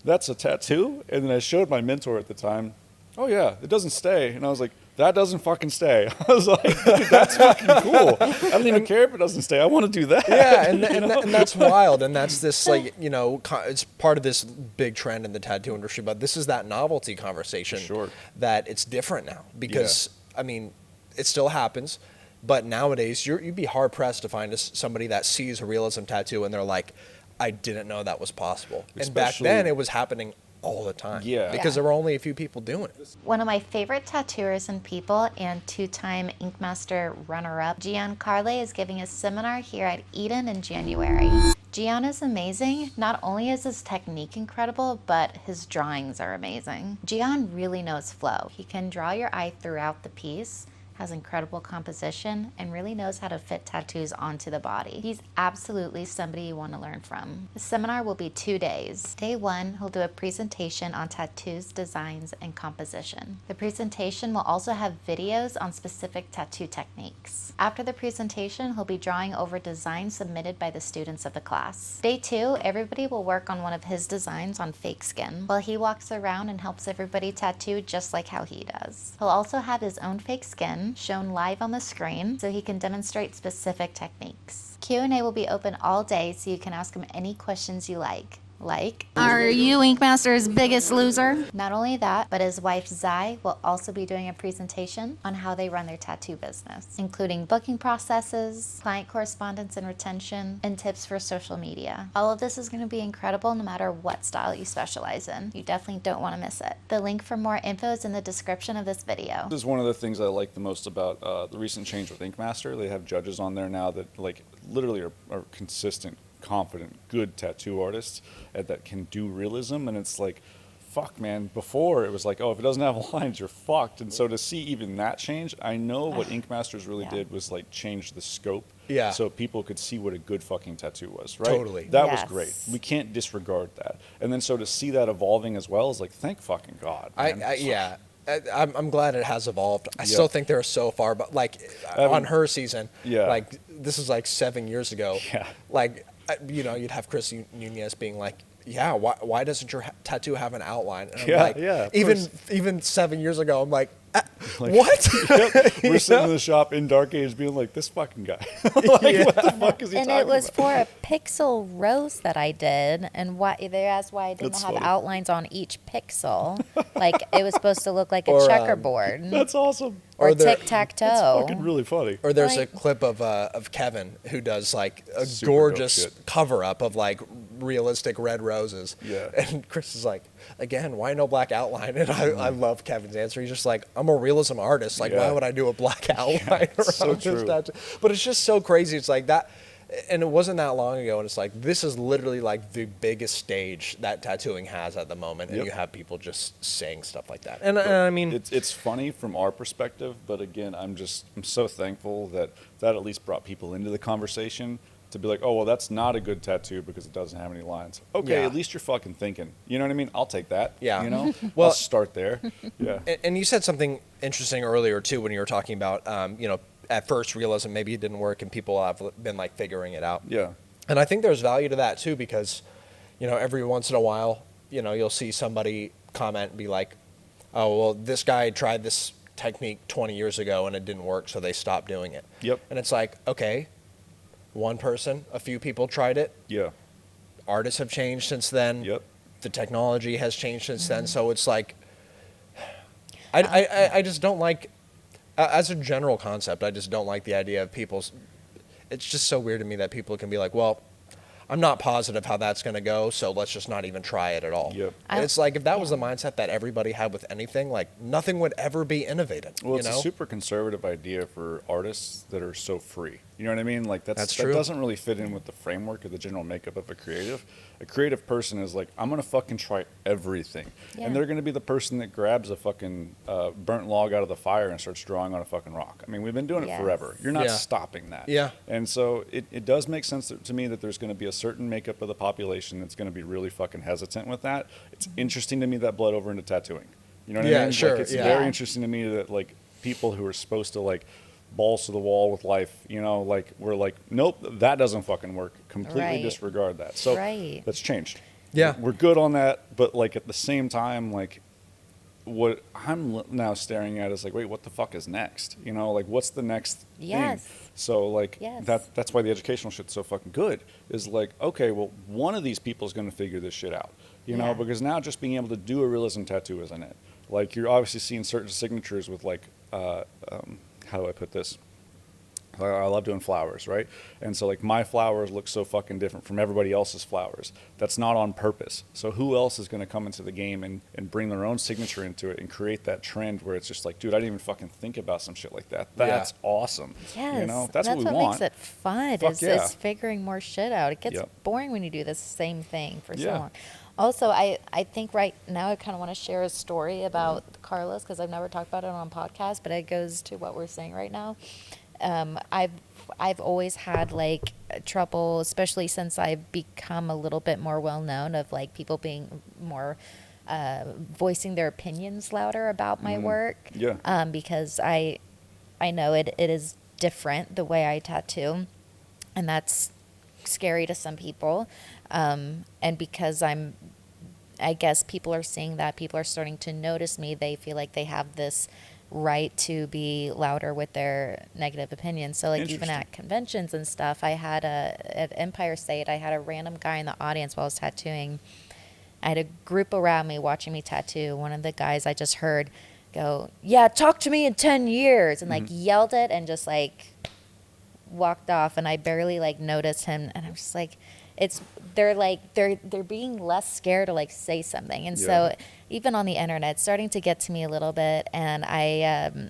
That's a tattoo? And then I showed my mentor at the time, oh yeah, it doesn't stay. And I was like, that doesn't fucking stay. I was like, dude, that's fucking cool. I don't even care if it doesn't stay. I want to do that. Yeah, and that's wild, and that's this, like, you know, it's part of this big trend in the tattoo industry, but this is that novelty conversation. Sure. That it's different now because, I mean, it still happens, but nowadays you'd be hard-pressed to find somebody that sees a realism tattoo and they're like, I didn't know that was possible. And back Especially- then it was happening all the time. Yeah. Because there were only a few people doing it. One of my favorite tattooers and people and two-time Ink Master runner-up, Gian Carle, is giving a seminar here at Eden in January. Gian is amazing. Not only is his technique incredible, but his drawings are amazing. Gian really knows flow. He can draw your eye throughout the piece, has incredible composition, and really knows how to fit tattoos onto the body. He's absolutely somebody you want to learn from. The seminar will be 2 days. Day 1, he'll do a presentation on tattoos, designs, and composition. The presentation will also have videos on specific tattoo techniques. After the presentation, he'll be drawing over designs submitted by the students of the class. Day 2, everybody will work on one of his designs on fake skin, while he walks around and helps everybody tattoo just like how he does. He'll also have his own fake skin shown live on the screen so he can demonstrate specific techniques. Q&A will be open all day so you can ask him any questions you like. Are you Ink Master's biggest loser? Not only that, but his wife Zai will also be doing a presentation on how they run their tattoo business, including booking processes, client correspondence and retention, and tips for social media. All of this is going to be incredible no matter what style you specialize in. You definitely don't want to miss it. The link for more info is in the description of this video. This is one of the things I like the most about the recent change with Ink Master. They have judges on there now that like literally are consistent, confident, good tattoo artists that can do realism. And it's like, fuck, man, before it was like, oh, if it doesn't have lines, you're fucked. And so to see even that change, I know what Ink Masters really Yeah. did was like change the scope. Yeah. So people could see what a good fucking tattoo was, right? Totally. That Yes. was great. We can't disregard that. And then so to see that evolving as well is like, thank fucking God. man. Yeah. I'm glad it has evolved. I Yeah. still think they're so far, but like on her season, Yeah. like this is like 7 years ago. Yeah. Like, you know, you'd have Chris Nunez being like, yeah, why doesn't your tattoo have an outline? And I'm Yeah, like, yeah, of even 7 years ago, I'm like, Like- what? Yep. We're You sitting know? in the shop in Dark Age being like, this fucking guy. Like, what the fuck is he And talking it was about? for a pixel rose that I did, and they asked why I didn't That's have funny. outlines on each pixel. Like it was supposed to look like a Or, checkerboard That's awesome. or or there- tic tac That's toe. fucking really funny. Or there's Like- a clip of Kevin who does like a Super dope gorgeous shit. cover up of like realistic red roses. Yeah. And Chris is like, again, why no black outline? And I love Kevin's answer. He's just like, I'm a realism artist. Like, why Yeah. would I do a black outline it's so around this true. tattoo? But it's just so crazy. It's like that. And it wasn't that long ago. And it's like, this is literally like the biggest stage that tattooing has at the moment. And Yep. you have people just saying stuff like that. And I mean, It's funny from our perspective, but again, I'm so thankful that at least brought people into the conversation to be like, oh, well, that's not a good tattoo because it doesn't have any lines. Okay, Yeah. at least you're fucking thinking. You know what I mean? I'll take that. Yeah. You know? Well- I'll start there. Yeah. And you said something interesting earlier too when you were talking about, you know, at first realism maybe it didn't work and people have been like figuring it out. Yeah. And I think there's value to that too because, you know, every once in a while, you know, you'll see somebody comment and be like, oh, well, this guy tried this technique 20 years ago and it didn't work, so they stopped doing it. Yep. And it's like, okay, one person, a few people tried it. Yeah. Artists have changed since then. Yep. The technology has changed since then. So it's like, I just don't like, as a general concept, I just don't like the idea of people's, it's just so weird to me that people can be like, well, I'm not positive how that's going to go, so let's just not even try it at all. Yep. And it's like, if that was the mindset that everybody had with anything, like, nothing would ever be innovated. Well, it's you a know? super conservative idea for artists that are so free. You know what I mean? Like that true. doesn't really fit in with the framework of the general makeup of a creative. A creative person is like, I'm gonna fucking try everything, Yeah. and they're gonna be the person that grabs a fucking burnt log out of the fire and starts drawing on a fucking rock. I mean, we've been doing it Yes. forever. You're not Yeah. stopping that. Yeah. And so it does make sense to me that there's going to be a certain makeup of the population that's going to be really fucking hesitant with that. It's interesting to me that bled over into tattooing. You know what I Yeah, mean? sure, Like, it's yeah. very Yeah. interesting to me that like people who are supposed to like balls to the wall with life, you know, like we're like, nope, that doesn't fucking work. Completely Right. disregard that. So Right. that's changed. Yeah. We're good on that, but like at the same time, like what I'm now staring at is like, wait, what the fuck is next? You know, like what's the next Yes. thing? So like Yes. that's why the educational shit's so fucking good. Is like, okay, well, one of these people is going to figure this shit out. You know, Yeah. because now just being able to do a realism tattoo isn't it? Like you're obviously seeing certain signatures with like, how do I put this? I love doing flowers, right? And so like my flowers look so fucking different from everybody else's flowers. That's not on purpose. So who else is going to come into the game and bring their own signature into it and create that trend where it's just like, dude, I didn't even fucking think about some shit like that. That's awesome. Yes, You know, that's what we want. makes it fun. Fuck Is, yeah. is figuring more shit out. It gets Yep. boring when you do the same thing for so Yeah. long. Also, I think right now I kind of want to share a story about Carlos because I've never talked about it on a podcast, but it goes to what we're saying right now. I've always had like trouble, especially since I've become a little bit more well known of like people being more voicing their opinions louder about my work. Yeah. Because I know it is different the way I tattoo, and that's scary to some people. And because I guess people are seeing that, people are starting to notice me. They feel like they have this right to be louder with their negative opinions. So like even Interesting. at conventions and stuff, I had at Empire State, I had a random guy in the audience while I was tattooing. I had a group around me watching me tattoo. One of the guys I just heard go, "Yeah, talk to me in 10 years," and like yelled it and just like walked off, and I barely like noticed him, and I'm just like, they're being less scared to like say something. And so Yeah. even on the internet, it's starting to get to me a little bit. And I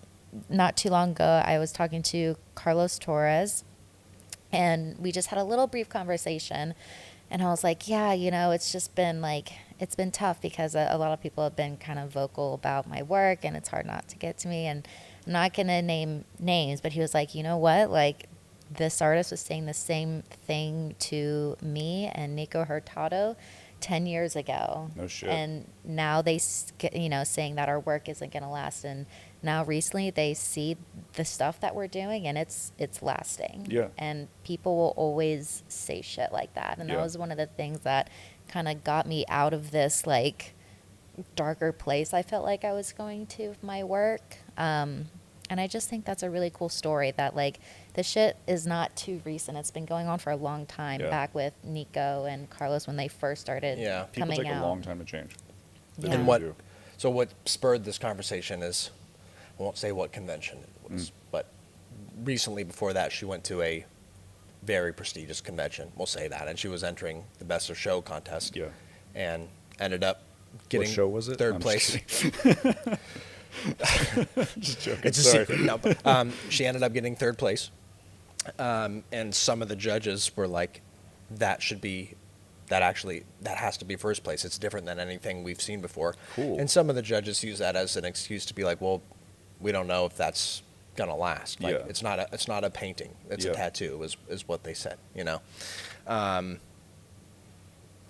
not too long ago I was talking to Carlos Torres, and we just had a little brief conversation, and I was like, yeah, you know, it's just been like, it's been tough because a lot of people have been kind of vocal about my work, and it's hard not to get to me. And I'm not going to name names, but he was like, you know what, like, this artist was saying the same thing to me and Nico Hurtado 10 years ago. No shit. And now they, you know, saying that our work isn't going to last. And now recently they see the stuff that we're doing, and it's lasting. Yeah. And people will always say shit like that. And that Yeah. was one of the things that kind of got me out of this, like, darker place I felt like I was going to with my work. And I just think that's a really cool story that, like, the shit is not too recent. It's been going on for a long time, Yeah. back with Nico and Carlos when they first started Yeah. People coming take out. a long time to change. They Yeah. And really what? do. So what spurred this conversation is, I won't say what convention it was, but recently before that, she went to a very prestigious convention. We'll say that, and she was entering the Best of Show contest. Yeah. And ended up getting What show was it? third I'm place. Just joking. It's a Sorry. secret. No, but, she ended up getting third place, and some of the judges were like, "That should be, that has to be first place. It's different than anything we've seen before." Cool. And some of the judges use that as an excuse to be like, "Well, we don't know if that's gonna last. Like, Yeah. it's not a painting. It's Yeah. a tattoo." Is what they said. You know.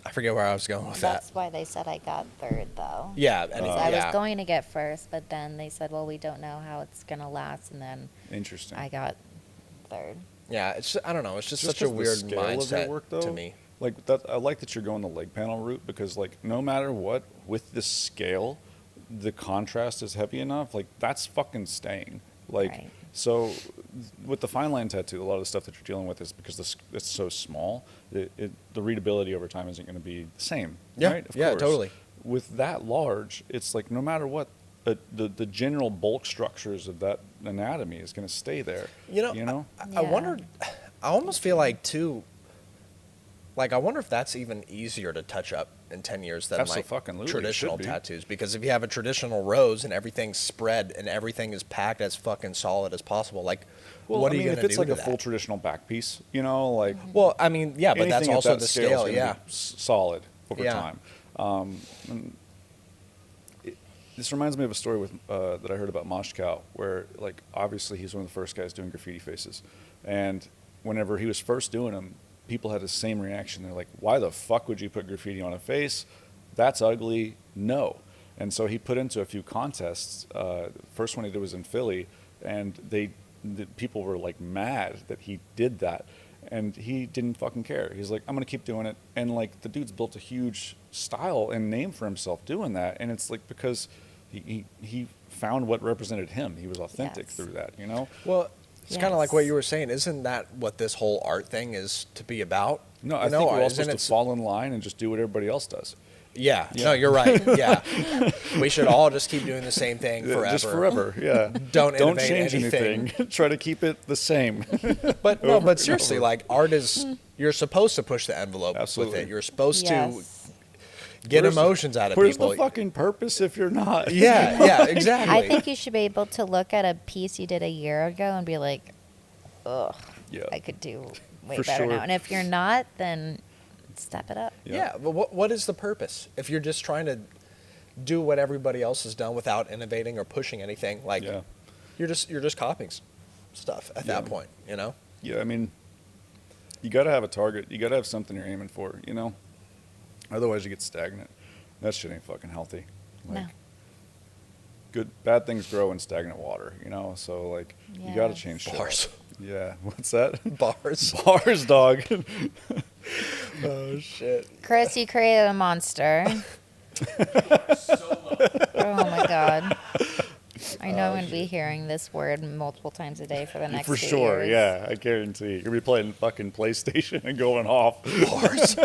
I forget where I was going with That's that. why they said I got third, though. Yeah, and Because I yeah. was going to get first, but then they said, well, we don't know how it's going to last. And then Interesting. I got third. Yeah, it's I don't know. It's just Just such a 'cause the weird scale of mindset your work, though, to me. Like that, I like that you're going the leg panel route because, like, no matter what, with this scale, the contrast is heavy enough. Like, that's fucking staying. Like, Right. so with the fine line tattoo, a lot of the stuff that you're dealing with is because it's so small. The readability over time isn't going to be the same. Yeah, right? Of yeah, course. totally. With that large, it's like no matter what, the general bulk structures of that anatomy is going to stay there. You know, Yeah. I wondered. I almost feel like too. Like, I wonder if that's even easier to touch up in 10 years than like Abso-fucking-lutely, it traditional should be. tattoos. Because if you have a traditional rose and everything's spread and everything is packed as fucking solid as possible, like, Well, what I are mean, you if going to it's do like to a that? full traditional back piece, you know, like Well, I mean, yeah, but that's anything at also that the scale is scale, gonna yeah. be solid over Yeah. time. This reminds me of a story with that I heard about Moshkow, where like obviously he's one of the first guys doing graffiti faces, and whenever he was first doing them, people had the same reaction. They're like, "Why the fuck would you put graffiti on a face? That's ugly. No." And so he put into a few contests. The first one he did was in Philly, and the people were like mad that he did that, and he didn't fucking care. He's like, I'm gonna keep doing it, and like the dude's built a huge style and name for himself doing that, and it's like because he found what represented him. He was authentic Yes. through that, you know. Well, it's kind of like what Yes. you were saying. Isn't that what this whole art thing is to be about? No, I You think know, we're all isn't supposed to it- fall in line and just do what everybody else does. Yeah. Yeah. No, you're right. Yeah. We should all just keep doing the same thing forever. Just forever, yeah. Don't innovate change anything. Try to keep it the same. But no, over but and seriously, over. like art is, you're supposed to push the envelope Absolutely. with it. You're supposed to Yes. get Where's the- emotions out of Where's people. the fucking purpose if you're not? Yeah, yeah, exactly. I think you should be able to look at a piece you did a year ago and be like, ugh, Yeah. I could do way For better sure. now. And if you're not, then step it up. Yeah, but what is the purpose? If you're just trying to do what everybody else has done without innovating or pushing anything, like Yeah. you're just copying stuff at that Yeah. point, you know? Yeah, I mean, you got to have a target. You got to have something you're aiming for, you know? Otherwise, you get stagnant. That shit ain't fucking healthy. Like, No. bad things grow in stagnant water, you know? So, like, you got to Yes. change shit. Bars. up. Yeah. What's that? Bars. Bars, dog. Oh shit. Chris, you created a monster. Oh my god. I know I'm going to be hearing this word multiple times a day for the next For 2 sure, years. yeah. I guarantee you. You're going to be playing fucking PlayStation and going off. Bars.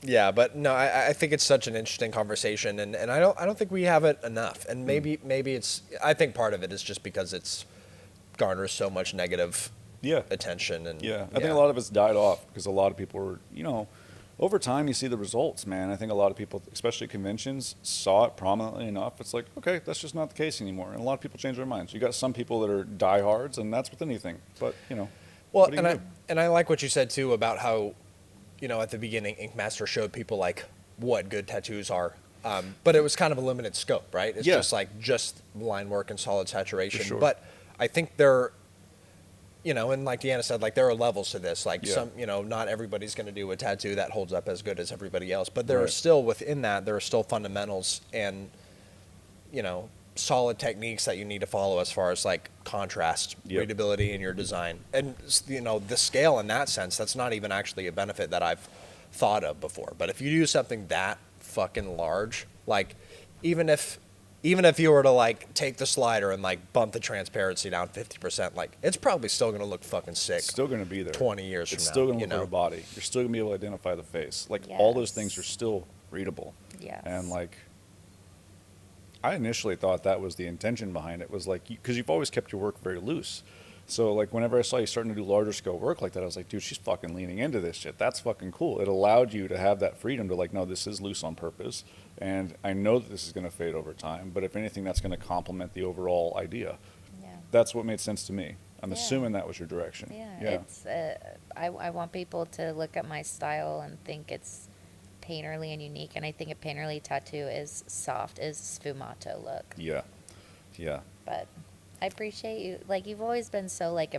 Yeah, but no, I think it's such an interesting conversation, and I don't think we have it enough. And maybe it's, I think part of it is just because it's garners so much negative Yeah. attention, and Yeah, I think a lot of it's died off because a lot of people were, you know, over time you see the results, man. I think a lot of people, especially conventions, saw it prominently enough. It's like, okay, that's just not the case anymore. And a lot of people change their minds. You got some people that are diehards, and that's with anything. But, you know, Well, what do you do? and I like what you said too about how, you know, at the beginning, Ink Master showed people like what good tattoos are, but it was kind of a limited scope, right? It's Yeah. just line work and solid saturation. sure. But I think there, you know, and like Deanna said, like there are levels to this. Like Yeah. some, you know, not everybody's going to do a tattoo that holds up as good as everybody else, but there are Right. still within that there are still fundamentals and, you know, solid techniques that you need to follow as far as like contrast, Yep. readability in your design. And, you know, the scale in that sense, that's not even actually a benefit that I've thought of before. But if you do something that fucking large, like even if you were to like take the slider and like bump the transparency down 50%, like it's probably still going to look fucking sick. it's still going to be there. 20 years It's from still now, going to you look like know? a body. You're still going to be able to identify the face. Like, all those things Yes. are still readable. Yes. And, like, I initially thought that was the intention behind it, was like, because you've always kept your work very loose. So, like, whenever I saw you starting to do larger scale work like that, I was like, dude, she's fucking leaning into this shit. That's fucking cool. It allowed you to have that freedom to, like, no, this is loose on purpose. And I know that this is going to fade over time, but if anything, that's going to complement the overall idea. Yeah. That's what made sense to me. I'm Yeah. assuming that was your direction. Yeah, it's. I want people to look at my style and think it's painterly and unique, and I think a painterly tattoo is soft, is sfumato look. Yeah. Yeah. But I appreciate you. Like you've always been so like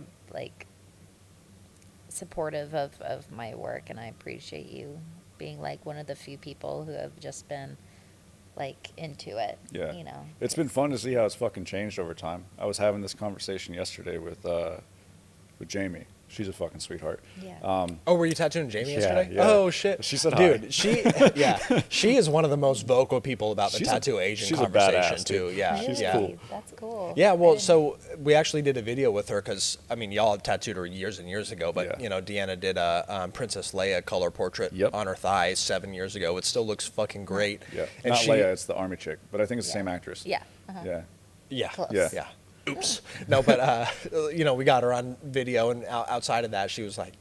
supportive of my work, and I appreciate you being like one of the few people who have just been like into it. Yeah. You know. It's been fun to see how it's fucking changed over time. I was having this conversation yesterday with Jamie. She's a fucking sweetheart. Yeah. Oh, were you tattooing Jamie Yeah, yesterday? yeah. Oh shit. She said dude, hi. she is one of the most vocal people about the She's a- tattoo Asian she's a conversation badass, too. dude. Yeah. She's yeah. cool. That's cool. Yeah, I well, didn't- so we actually did a video with her because, I mean, y'all had tattooed her years and years ago, but, Yeah. you know, Deanna did a Princess Leia color portrait Yep. on her thigh 7 years ago. It still looks fucking great. Yeah. And Not she, Leia, it's the army chick, but I think it's the Yeah. same actress. Yeah. Uh-huh. Yeah. Yeah. Close. Yeah. Yeah. Oops. No, but you know, we got her on video, and outside of that, she's like,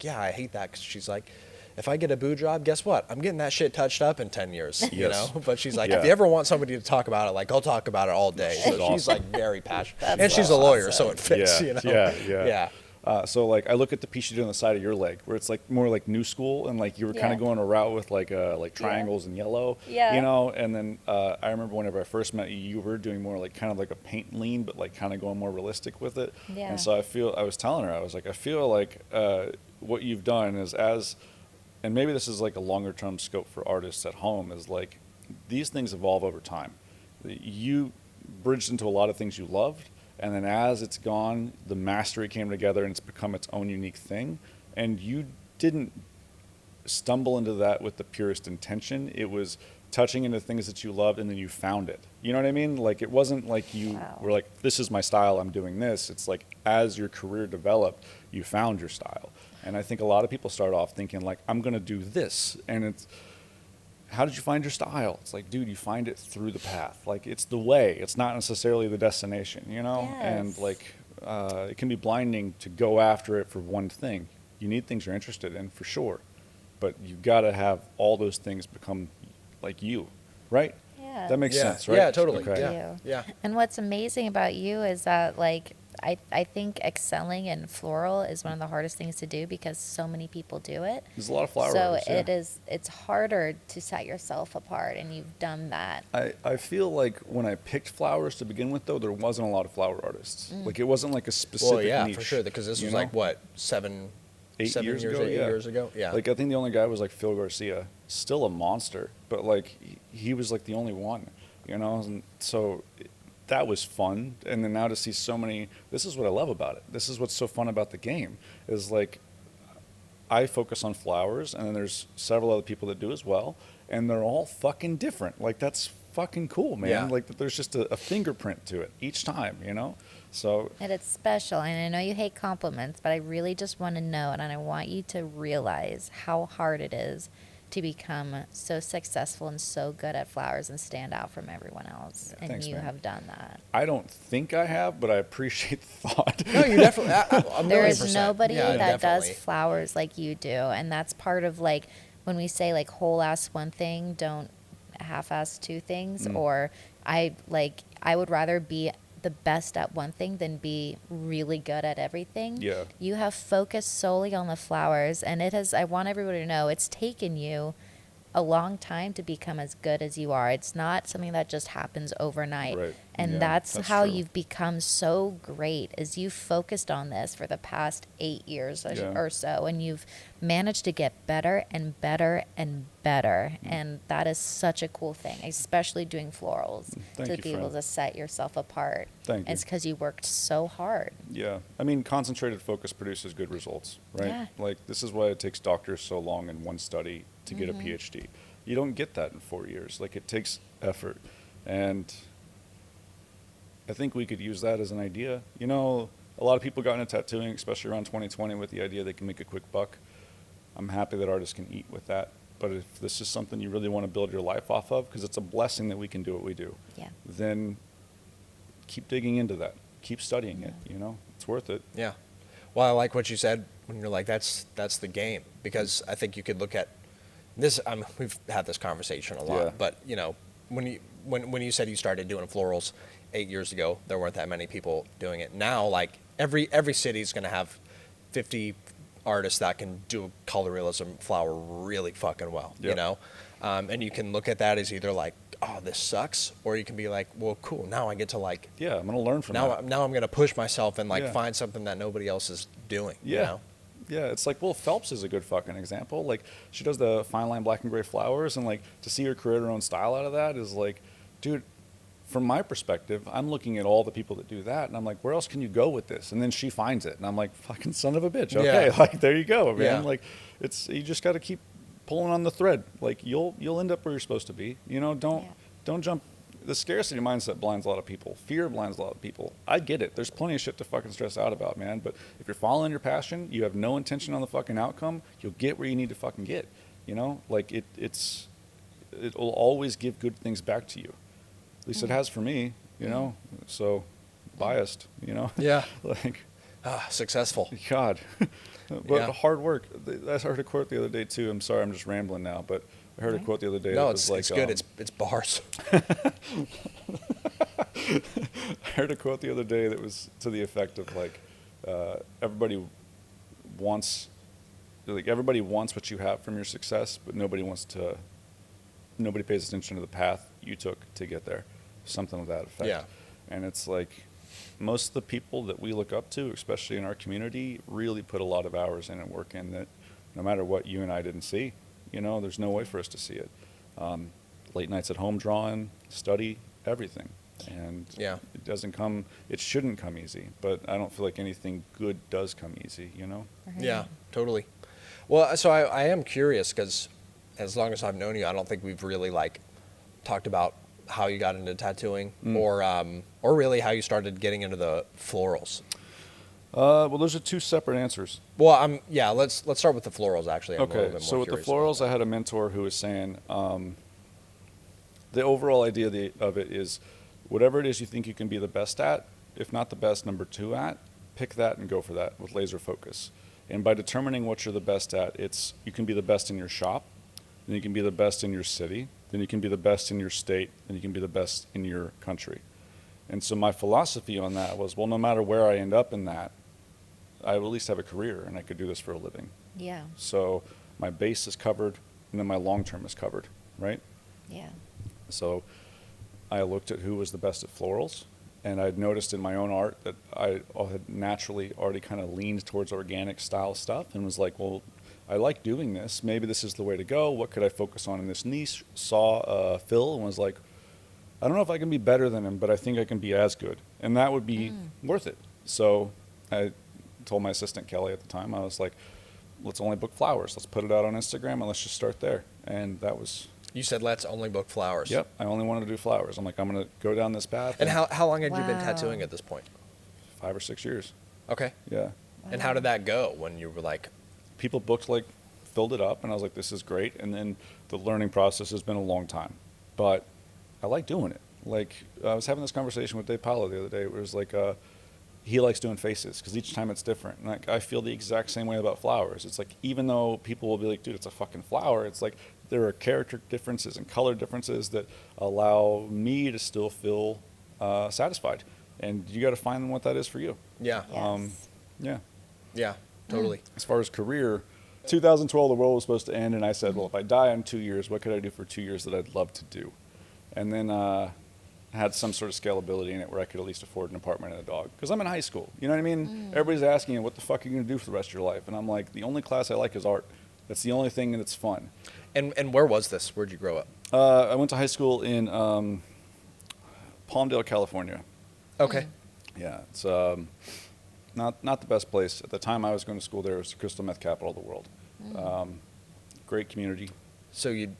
yeah, I hate that, 'cause she's like, if I get a boo job, guess what? I'm getting that shit touched up in 10 years, you Yes. know? But she's like, Yeah. if you ever want somebody to talk about it, like, I'll talk about it all day. So she's awesome. like very passionate. That's And she's so a lawyer, awesome. so it fits, Yeah, you know? yeah. Yeah. So like I look at the piece you did on the side of your leg, where it's like more like new school, and like you were kind Yeah. of going a route with like triangles and yellow, Yeah. you know. And then I remember whenever I first met you, you were doing more like kind of like a paint lean, but like kind of going more realistic with it. Yeah. And so I was telling her, I was like, I feel like what you've done is and maybe this is like a longer term scope for artists at home, is like these things evolve over time. You bridged into a lot of things you loved, and then as it's gone, the mastery came together and it's become its own unique thing. And you didn't stumble into that with the purest intention. It was touching into things that you loved, and then you found it. You know what I mean? Like it wasn't like you Wow. were like, this is my style, I'm doing this. It's like as your career developed, you found your style. And I think a lot of people start off thinking like, I'm going to do this. And it's, how did you find your style? It's like, dude, you find it through the path. Like it's the way, it's not necessarily the destination, you know? And Yes. like, it can be blinding to go after it for one thing. You need things you're interested in for sure, but you got to have all those things become like you, right? Yeah. That makes Yeah. sense, right? Yeah, totally. Okay. Yeah. You. Yeah. And what's amazing about you is that like I think excelling in floral is one of the hardest things to do because so many people do it. There's a lot of flower So artists, yeah. it's harder to set yourself apart, and you've done that. I feel like when I picked flowers to begin with, though, there wasn't a lot of flower artists. Like it wasn't like a specific Well, yeah, niche. for sure, because this you was know? like, what, 8 years ago, 8 yeah. years ago? Yeah. Like I think the only guy was like Phil Garcia, still a monster, but like he was like the only one, you know. And so that was fun. And then now to see so many, this is what I love about it. This is what's so fun about the game is like I focus on flowers, and then there's several other people that do as well, and they're all fucking different. Like that's fucking cool, man. Yeah. Like that there's just a fingerprint to it each time, you know. So And it's special. And I know you hate compliments, but I really just want to know, and I want you to realize how hard it is to become so successful and so good at flowers and stand out from everyone else. Yeah, and thanks, you man. have done that. I don't think I have, but I appreciate the thought. No, you definitely. A There million is percent. nobody Yeah, that definitely. does flowers like you do. And that's part of like when we say like whole ass one thing, don't half ass two things. Or I would rather be the best at one thing than be really good at everything. Yeah. You have focused solely on the flowers, and I want everybody to know it's taken you a long time to become as good as you are. It's not something that just happens overnight. Right. And Yeah, that's that's how true. you've become so great is you've focused on this for the past 8 years Yeah. or so, and you've managed to get better and better and better. And that is such a cool thing, especially doing florals, Thank to you, be able friend. to set yourself apart. Thank you. It's because you worked so hard. Yeah, I mean, concentrated focus produces good results, right? Yeah. Like this is why it takes doctors so long in one study to get a PhD. You don't get that in 4 years. Like it takes effort, and I think we could use that as an idea. You know, a lot of people got into tattooing, especially around 2020, with the idea they can make a quick buck. I'm happy that artists can eat with that. But if this is something you really want to build your life off of, because it's a blessing that we can do what we do, Yeah. then keep digging into that. Keep studying it. You know, it's worth it. Yeah. Well, I like what you said when you're like, that's the game, because I think you could look at this. We've had this conversation a lot, Yeah. but you know, when you said you started doing florals 8 years ago, there weren't that many people doing it. Now, like every city is going to have 50 artists that can do a color realism flower really fucking well, you Yep. know? And you can look at that as either like, oh, this sucks, or you can be like, well, cool, now I get to like, Yeah, I'm gonna learn from now that. I'm going to push myself and like Yeah. find something that nobody else is doing, Yeah. you know? Yeah, it's like, well, Phelps is a good fucking example. Like, she does the fine line black and gray flowers, and like to see her create her own style out of that is like, dude, from my perspective, I'm looking at all the people that do that, and I'm like, where else can you go with this? And then she finds it, and I'm like, fucking son of a bitch. Okay, Yeah. like there you go, man. Yeah. Like, it's you just got to keep pulling on the thread. Like you'll end up where you're supposed to be. You know, don't jump. The scarcity mindset blinds a lot of people. Fear blinds a lot of people. I get it. There's plenty of shit to fucking stress out about, man. But if you're following your passion, you have no intention on the fucking outcome, you'll get where you need to fucking get. You know, like it'll always give good things back to you. At least it has for me. You know, so biased, you know? Yeah. Like, Successful. God. But Yeah. hard work. I heard a quote the other day too. I'm sorry, I'm just rambling now, but I heard a quote the other day. No, that it's was like, it's good. It's bars. I heard a quote the other day that was to the effect of like, everybody wants what you have from your success, but nobody pays attention to the path you took to get there. Something of that effect. Yeah. And it's like, most of the people that we look up to, especially in our community, really put a lot of hours in and work in that no matter what you and I didn't see, you know, there's no way for us to see it. Late nights at home drawing, study, everything. And Yeah. it shouldn't come easy, but I don't feel like anything good does come easy, you know? Yeah, totally. Well, so I am curious because as long as I've known you, I don't think we've really like talked about how you got into tattooing or really how you started getting into the florals. Well, those are two separate answers. Well, let's start with the florals actually. I'm a little Okay, bit more so with the curious about florals, that. I had a mentor who was saying the overall idea of it is whatever it is you think you can be the best at, if not the best, number 2 at, pick that and go for that with laser focus. And by determining what you're the best at, you can be the best in your shop, then you can be the best in your city, then you can be the best in your state, then you can be the best in your country. And so my philosophy on that was, well, no matter where I end up in that, I will at least have a career and I could do this for a living. Yeah. So my base is covered and then my long term is covered, right? Yeah. So I looked at who was the best at florals, and I'd noticed in my own art that I had naturally already kind of leaned towards organic style stuff and was like, well, I like doing this. Maybe this is the way to go. What could I focus on in this niche? Saw Phil and was like, I don't know if I can be better than him, but I think I can be as good. And that would be worth it. So I told my assistant, Kelly, at the time, I was like, let's only book flowers. Let's put it out on Instagram and let's just start there. And that was... You said let's only book flowers. Yep, I only wanted to do flowers. I'm like, I'm going to go down this path. And how long had you been Wow. tattooing at this point? 5 or 6 years. Okay. Yeah. And how did that go when you were like, People booked, like, filled it up, and I was like, this is great. And then the learning process has been a long time. But I like doing it. Like, I was having this conversation with Dave Paolo the other day. It was like, he likes doing faces because each time it's different. And like, I feel the exact same way about flowers. It's like, even though people will be like, dude, it's a fucking flower, it's like, there are character differences and color differences that allow me to still feel satisfied. And you got to find what that is for you. yeah, Yes. Yeah. yeah, totally. As far as career, 2012, the world was supposed to end, and I said, well, if I die in 2 years, what could I do for 2 years that I'd love to do? And then I had some sort of scalability in it where I could at least afford an apartment and a dog. Because I'm in high school, you know what I mean? Everybody's asking you, what the fuck are you going to do for the rest of your life? And I'm like, the only class I like is art. That's the only thing that's fun. And where was this? Where'd you grow up? I went to high school in Palmdale, California. Okay. Yeah, it's not the best place. At the time I was going to school there, it was the crystal meth capital of the world. Great community. So you,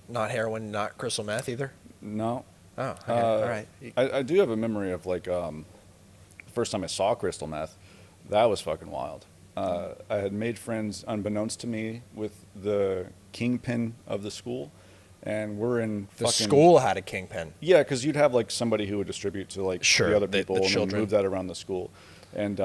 not heroin, not crystal meth either? No. Oh, okay. All right. I do have a memory of like the first time I saw crystal meth. That was fucking wild. I had made friends unbeknownst to me with the kingpin of the school, and we're in The fucking... school had a kingpin. Yeah, because you'd have like somebody who would distribute to like Sure, the other the people and then children. move that around the school. And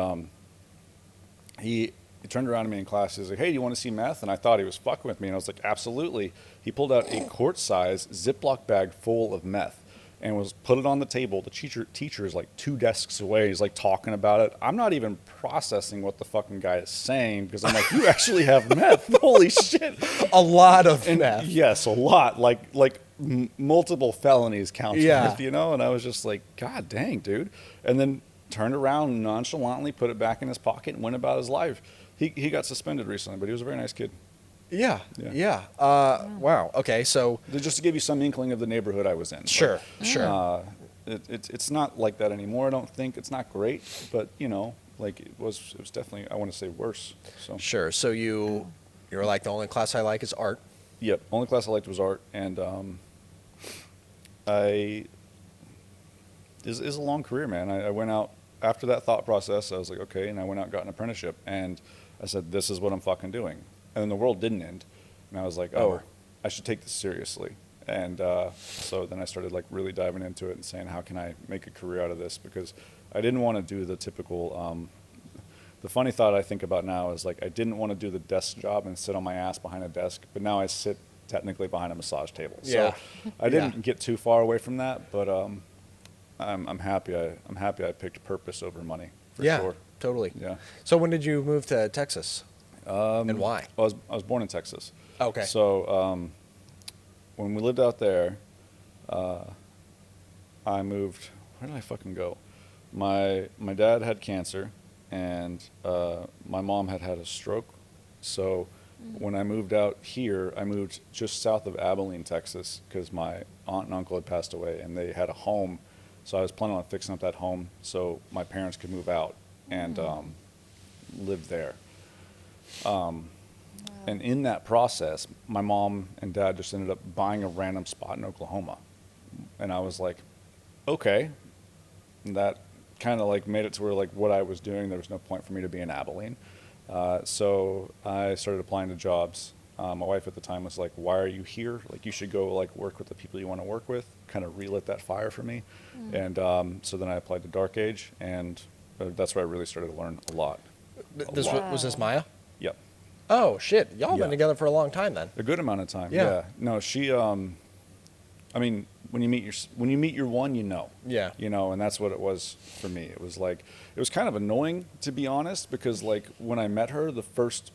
he turned around to me in class. He's like, "Hey, do you want to see meth?" And I thought he was fucking with me, and I was like, "Absolutely." He pulled out a quart-size Ziploc bag full of meth and put it on the table. The teacher is like 2 desks away. He's like talking about it. I'm not even processing what the fucking guy is saying because I'm like, "You actually have meth? Holy shit!" A lot of And meth. yes, a lot. Like multiple felonies counts Yeah. with, you know? And I was just like, God dang, dude. And then turned around nonchalantly, put it back in his pocket, and went about his life. He got suspended recently, but he was a very nice kid. Yeah. Yeah. Yeah. Wow. Okay. So Just to give you some inkling of the neighborhood I was in. sure. But, Sure. it's not like that anymore, I don't think. It's not great, but, you know, like it was definitely, I want to say, worse. So, Sure. So you were like, the only class I like is art. yep, only class I liked was art, and is a long career, man. I went out after that thought process. I was like, okay, and I went out and got an apprenticeship, and I said, this is what I'm fucking doing. And then the world didn't end, and I was like, oh, Bummer. I should take this seriously. And so then I started like really diving into it and saying, how can I make a career out of this? Because I didn't want to do the typical. The funny thought I think about now is like I didn't want to do the desk job and sit on my ass behind a desk, but now I sit technically behind a massage table. Yeah. So I didn't get too far away from that, but I'm happy. I'm happy I picked purpose over money for sure. Totally. Yeah. So when did you move to Texas? And why? I was born in Texas. Okay. So when we lived out there, I moved. Where did I fucking go? My dad had cancer, and my mom had a stroke. So when I moved out here, I moved just south of Abilene, Texas, because my aunt and uncle had passed away, and they had a home. So I was planning on fixing up that home so my parents could move out and live there. And in that process, my mom and dad just ended up buying a random spot in Oklahoma. And I was like, okay. And that kind of like made it to where like what I was doing, there was no point for me to be in Abilene. So I started applying to jobs. My wife at the time was like, why are you here? Like you should go like work with the people you want to work with, kind of relit that fire for me. And so then I applied to Dark Age, and that's where I really started to learn a lot. Was this Maya? Yep. Oh shit! Y'all Yeah. been together for a long time then. A good amount of time. Yeah. Yeah. No, she. I mean, when you meet your one, you know. Yeah. You know, and that's what it was for me. It was like it was kind of annoying, to be honest, because like when I met her, the first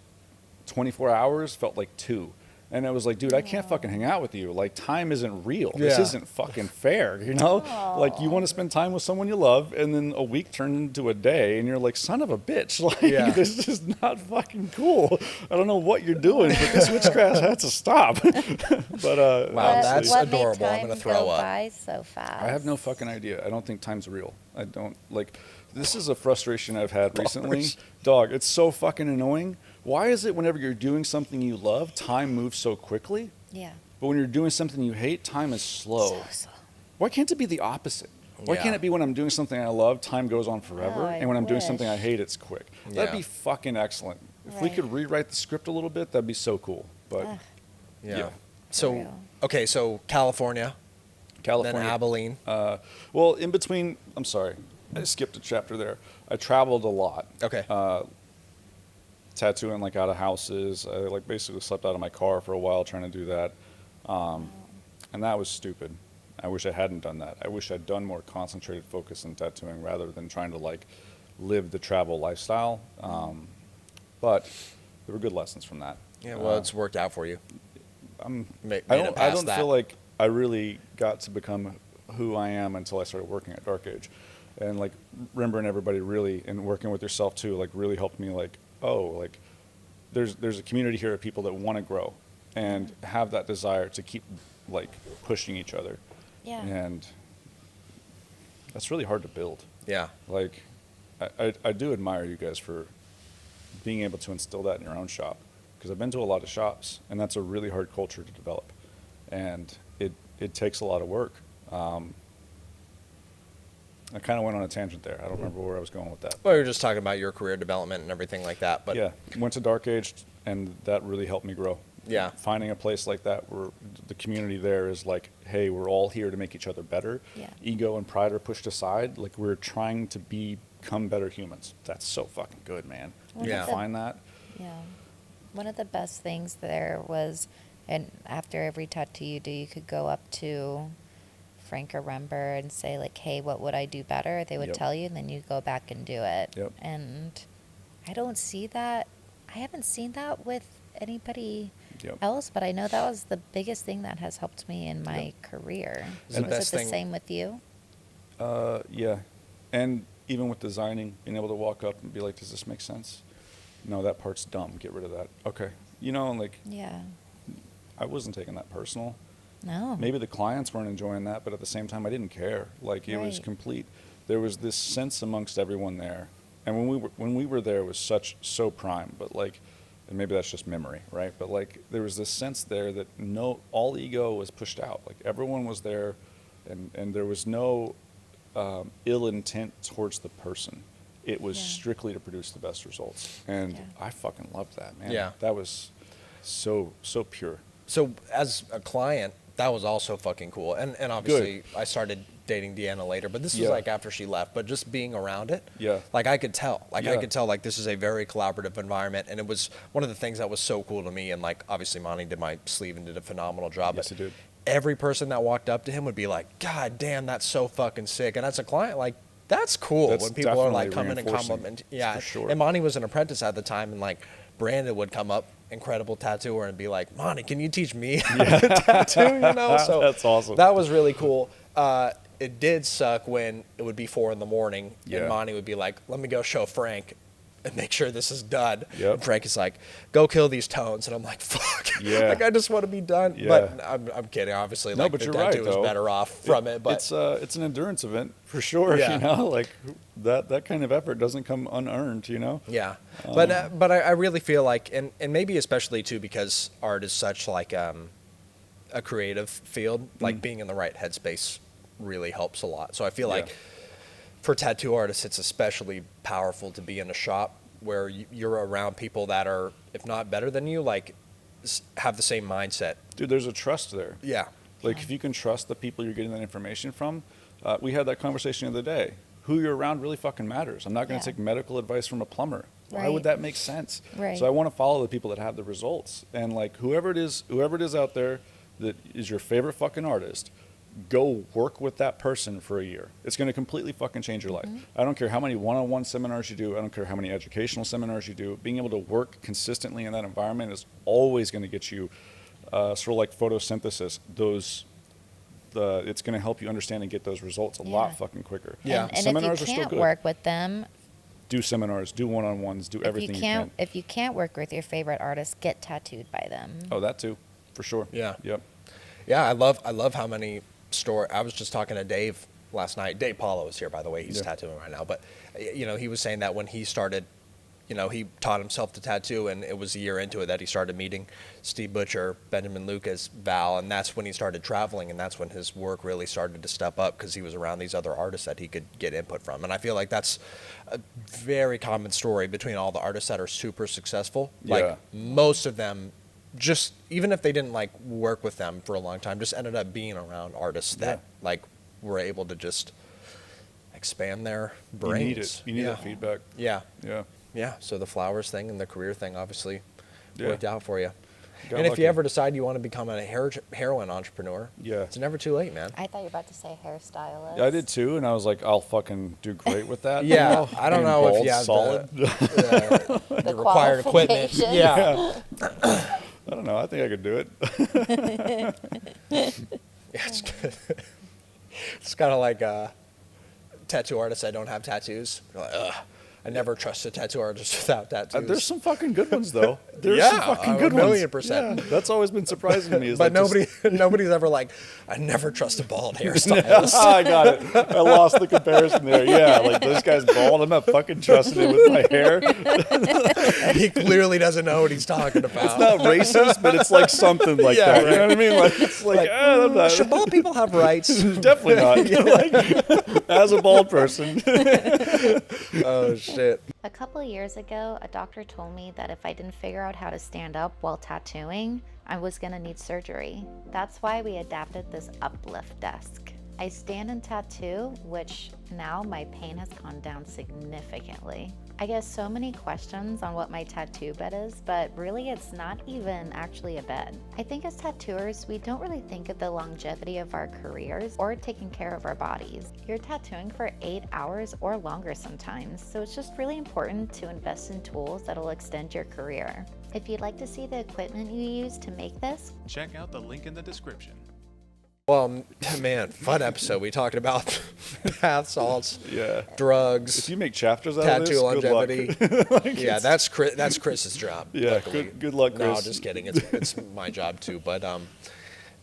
24 hours felt like 2. And I was like, dude, I can't fucking hang out with you. Like, time isn't real. This Yeah. isn't fucking fair, you know? Like, you want to spend time with someone you love, and then a week turned into a day, and you're like, son of a bitch. Like, Yeah. this is not fucking cool. I don't know what you're doing, but this witchcraft had to stop. But, Wow, that's what adorable. Made I'm time gonna throw go up. by so fast. I have no fucking idea. I don't think time's real. I don't, like, this is a frustration I've had recently. Bars. Dog, it's so fucking annoying. Why is it whenever you're doing something you love, time moves so quickly? Yeah. But when you're doing something you hate, time is slow. So slow. Why can't it be the opposite? Why Yeah. can't it be when I'm doing something I love, time goes on forever, Oh, I and when I'm doing wish. something I hate, it's quick? That'd Yeah. be fucking excellent. If we Right. could rewrite the script a little bit, that'd be so cool. But Ugh. Yeah. Yeah. So real. okay, so California, California, then Abilene. well, in between, I'm sorry, I skipped a chapter there. I traveled a lot. Okay. Tattooing like out of houses. I like basically slept out of my car for a while trying to do that. And that was stupid. I wish I hadn't done that. I wish I'd done more concentrated focus in tattooing rather than trying to like live the travel lifestyle. But there were good lessons from that. Yeah. Well, it's worked out for you. I'm, Made I it don't, past that. feel like I really got to become who I am until I started working at Dark Age. And like remembering everybody really and working with yourself too, like really helped me like, oh, like there's a community here of people that want to grow and have that desire to keep like pushing each other. Yeah. And that's really hard to build. Yeah. Like I do admire you guys for being able to instill that in your own shop, because I've been to a lot of shops and that's a really hard culture to develop, and it takes a lot of work. I kind of went on a tangent there. I don't remember where I was going with that. Well, we were just talking about your career development and everything like that. But Yeah, went to Dark Age, and that really helped me grow. Yeah. Finding a place like that where the community there is like, hey, we're all here to make each other better. Yeah. Ego and pride are pushed aside. Like, we're trying to become better humans. That's so fucking good, man. One You of can the- find that. Yeah. One of the best things there was, and after every tattoo you do, you could go up to Frank or Rember and say like, hey, what would I do better? They would Yep. tell you, and then you go back and do it. Yep. And I don't see that. I haven't seen that with anybody Yep. else, but I know that was the biggest thing that has helped me in my Yep. career. It's the Was best it the thing- same with you? Yeah. And even with designing, being able to walk up and be like, does this make sense? No, that part's dumb. Get rid of that. Okay. You know, like, Yeah. I wasn't taking that personal. No. Maybe the clients weren't enjoying that, but at the same time, I didn't care. Like, it was Right. complete. There was this sense amongst everyone there, and when we were there, it was so prime. But like, and maybe that's just memory, right? But like, there was this sense there that all ego was pushed out. Like, everyone was there, and there was no ill intent towards the person. It was Yeah. strictly to produce the best results, and Yeah. I fucking loved that, man. Yeah. That was so pure. so as a client, That was also fucking cool. And obviously I started dating Deanna later, but this was like after she left, but just being around it. Yeah. Like I could tell. I could tell like this is a very collaborative environment, and it was one of the things that was so cool to me, and like obviously Monty did my sleeve and did a phenomenal job. Yes, but he did. every person that walked up to him would be like, God damn, that's so fucking sick. And as a client, like that's cool That's when people are like definitely coming and reinforcing, compliment. Yeah. for sure. And Monty was an apprentice at the time, and like Brandon would come up, incredible tattooer, and be like, Monty, can you teach me how to tattoo? You know, so That's awesome. That was really cool. It did suck when it would be 4 a.m. Yeah. and Monty would be like, let me go show Frank and make sure this is done. Yep. And Frank is like, go kill these tones. And I'm like, fuck. Yeah. Like, I just want to be done. Yeah. But I'm kidding, obviously. No, Like, but the you're right, tattoo is though. better off from it. But it's an endurance event for sure. Yeah. You know, like that kind of effort doesn't come unearned. You know. yeah. But I really feel like, and maybe especially, too, because art is such like a creative field, like being in the right headspace really helps a lot. So I feel like for tattoo artists, it's especially powerful to be in a shop where you're around people that are, if not better than you, like have the same mindset. Dude, there's a trust there. Yeah. Like if you can trust the people you're getting that information from, we had that conversation the other day. Who you're around really fucking matters. I'm not going to take medical advice from a plumber. Why would Right. that make sense? Right. So I want to follow the people that have the results. And like whoever it is out there that is your favorite fucking artist, go work with that person for a year. It's going to completely fucking change your life. I don't care how many one-on-one seminars you do. I don't care how many educational seminars you do. Being able to work consistently in that environment is always going to get you sort of like photosynthesis. It's going to help you understand and get those results a lot fucking quicker. Yeah. And Seminars if are you still can't good. work with them, Do seminars, do one-on-ones, do everything you can. if you can't work with your favorite artist, get tattooed by them. Oh, that too, for sure. Yeah. Yep. Yeah, I love how many I was just talking to Dave last night. Dave Paulo is here, by the way. He's tattooing right now. But, you know, he was saying that when he started, you know, he taught himself to tattoo, and it was a year into it that he started meeting Steve Butcher, Benjamin Lucas, Val, and that's when he started traveling, and that's when his work really started to step up because he was around these other artists that he could get input from. And I feel like that's a very common story between all the artists that are super successful. Yeah. Like, most of them just, even if they didn't like work with them for a long time, just ended up being around artists that like were able to just expand their brains. You need it. You need that feedback. Yeah. Yeah. Yeah. So the flowers thing and the career thing obviously Yeah. worked out for you. Got And if lucky. you ever decide you want to become a heroin entrepreneur, it's never too late, man. I thought you were about to say hairstylist. I did too, and I was like, I'll fucking do great with that. Yeah, you know? I don't Being know if bald, you have solid. the required equipment. qualifications. Yeah. I don't know. I think I could do it. Yeah, it's good. It's kind of like tattoo artists that don't have tattoos. They're like, ugh, I never trust a tattoo artist without tattoos. There's some fucking good ones though. There's Yeah, some fucking a good million ones. %. Yeah, that's always been surprising to me. Is But like nobody's ever like, I never trust a bald Just, hairstylist. I got it. I lost the comparison there. Yeah, like this guy's bald. I'm not fucking trusting him with my hair. He clearly doesn't know what he's talking about. It's not racist, but it's like something like Yeah, that. You know what I mean? Like it's like, I'm not, Should bald people have rights? definitely not. Like, as a bald person. Oh shit. A couple of years ago, a doctor told me that if I didn't figure out how to stand up while tattooing, I was gonna need surgery. That's why we adapted this uplift desk. I stand and tattoo, which now my pain has gone down significantly. I get so many questions on what my tattoo bed is, but really it's not even actually a bed. I think as tattooers, we don't really think of the longevity of our careers or taking care of our bodies. You're tattooing for 8 hours or longer sometimes, so it's just really important to invest in tools that'll extend your career. If you'd like to see the equipment you use to make this, Check out the link in the description. Well, man, fun episode. We talked about bath salts, Yeah. drugs, If you make chapters out of this, tattoo longevity. good luck. Yeah, that's Chris's job. Yeah, luckily. good luck, No, Chris. just kidding. It's my job too. But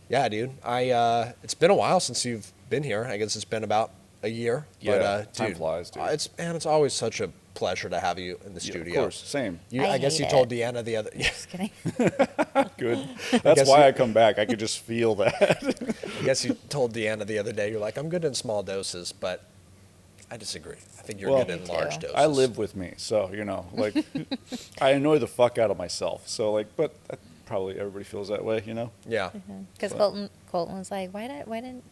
yeah, dude. It's been a while since you've been here. I guess it's been about a year. Yeah, but, time dude, flies, dude. It's always such a pleasure to have you in the Yeah, studio. of course, same. I guess hate you told it. Deanna the other. Yeah, Just kidding. Good. That's guess why you- I come back. I could just feel that. I guess you told Deanna the other day. You're like, I'm good in small doses, but I disagree. I think you're Well, good in Me large too. doses. I live with me, so you know, like I annoy the fuck out of myself. So like, but probably everybody feels that way, you know? Yeah. Because Colton was like, why didn't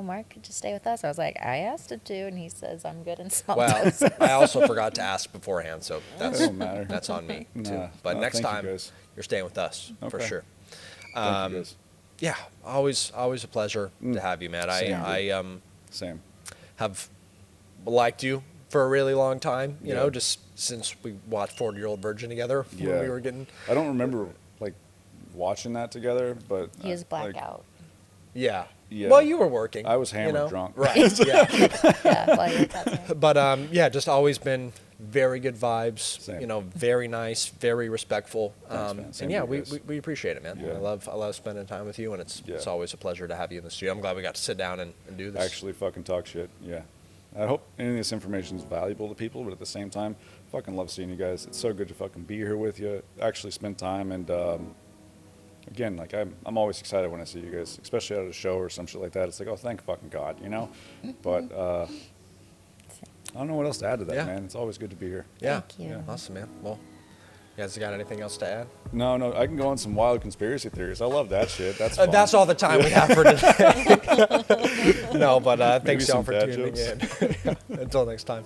Mark just stay with us? I was like, I asked him to, and he says I'm good in small Well, doses. I also forgot to ask beforehand, so that's Don't matter. that's on me too. Nah, But no, next thank you, time guys. you're staying with us for Okay. sure. Thank you guys. Yeah, always a pleasure to have you, man. Same, I Same. have liked you for a really long time. You know, Yeah. just since we watched 40-Year-Old Virgin together when Yeah. we were getting. I don't remember like watching that together, but He was like, blackout. Yeah. Yeah. Well, you were working. I was you hammered know? drunk. Right. Yeah. Yeah, while you were tattooing. But yeah, just always been very good vibes. Same. You know, very nice, very respectful. Thanks, man. Same And yeah, to you we, guys. we appreciate it, man. Yeah. I love spending time with you, and it's Yeah. always a pleasure to have you in the studio. I'm glad we got to sit down and do this. Actually fucking talk shit. Yeah. I hope any of this information is valuable to people, but at the same time, fucking love seeing you guys. It's so good to fucking be here with you, actually spend time, and again, like I'm always excited when I see you guys, especially at a show or some shit like that. It's like, oh, thank fucking God, you know? But I don't know what else to add to that, Yeah. man. It's always good to be here. Yeah. Thank you. Yeah. Awesome, man. Well, you guys got anything else to add? No, I can go on some wild conspiracy theories. I love that shit. That's fun. That's all the time we have for today. No, but thanks some y'all for dad tuning jokes. in. Until next time.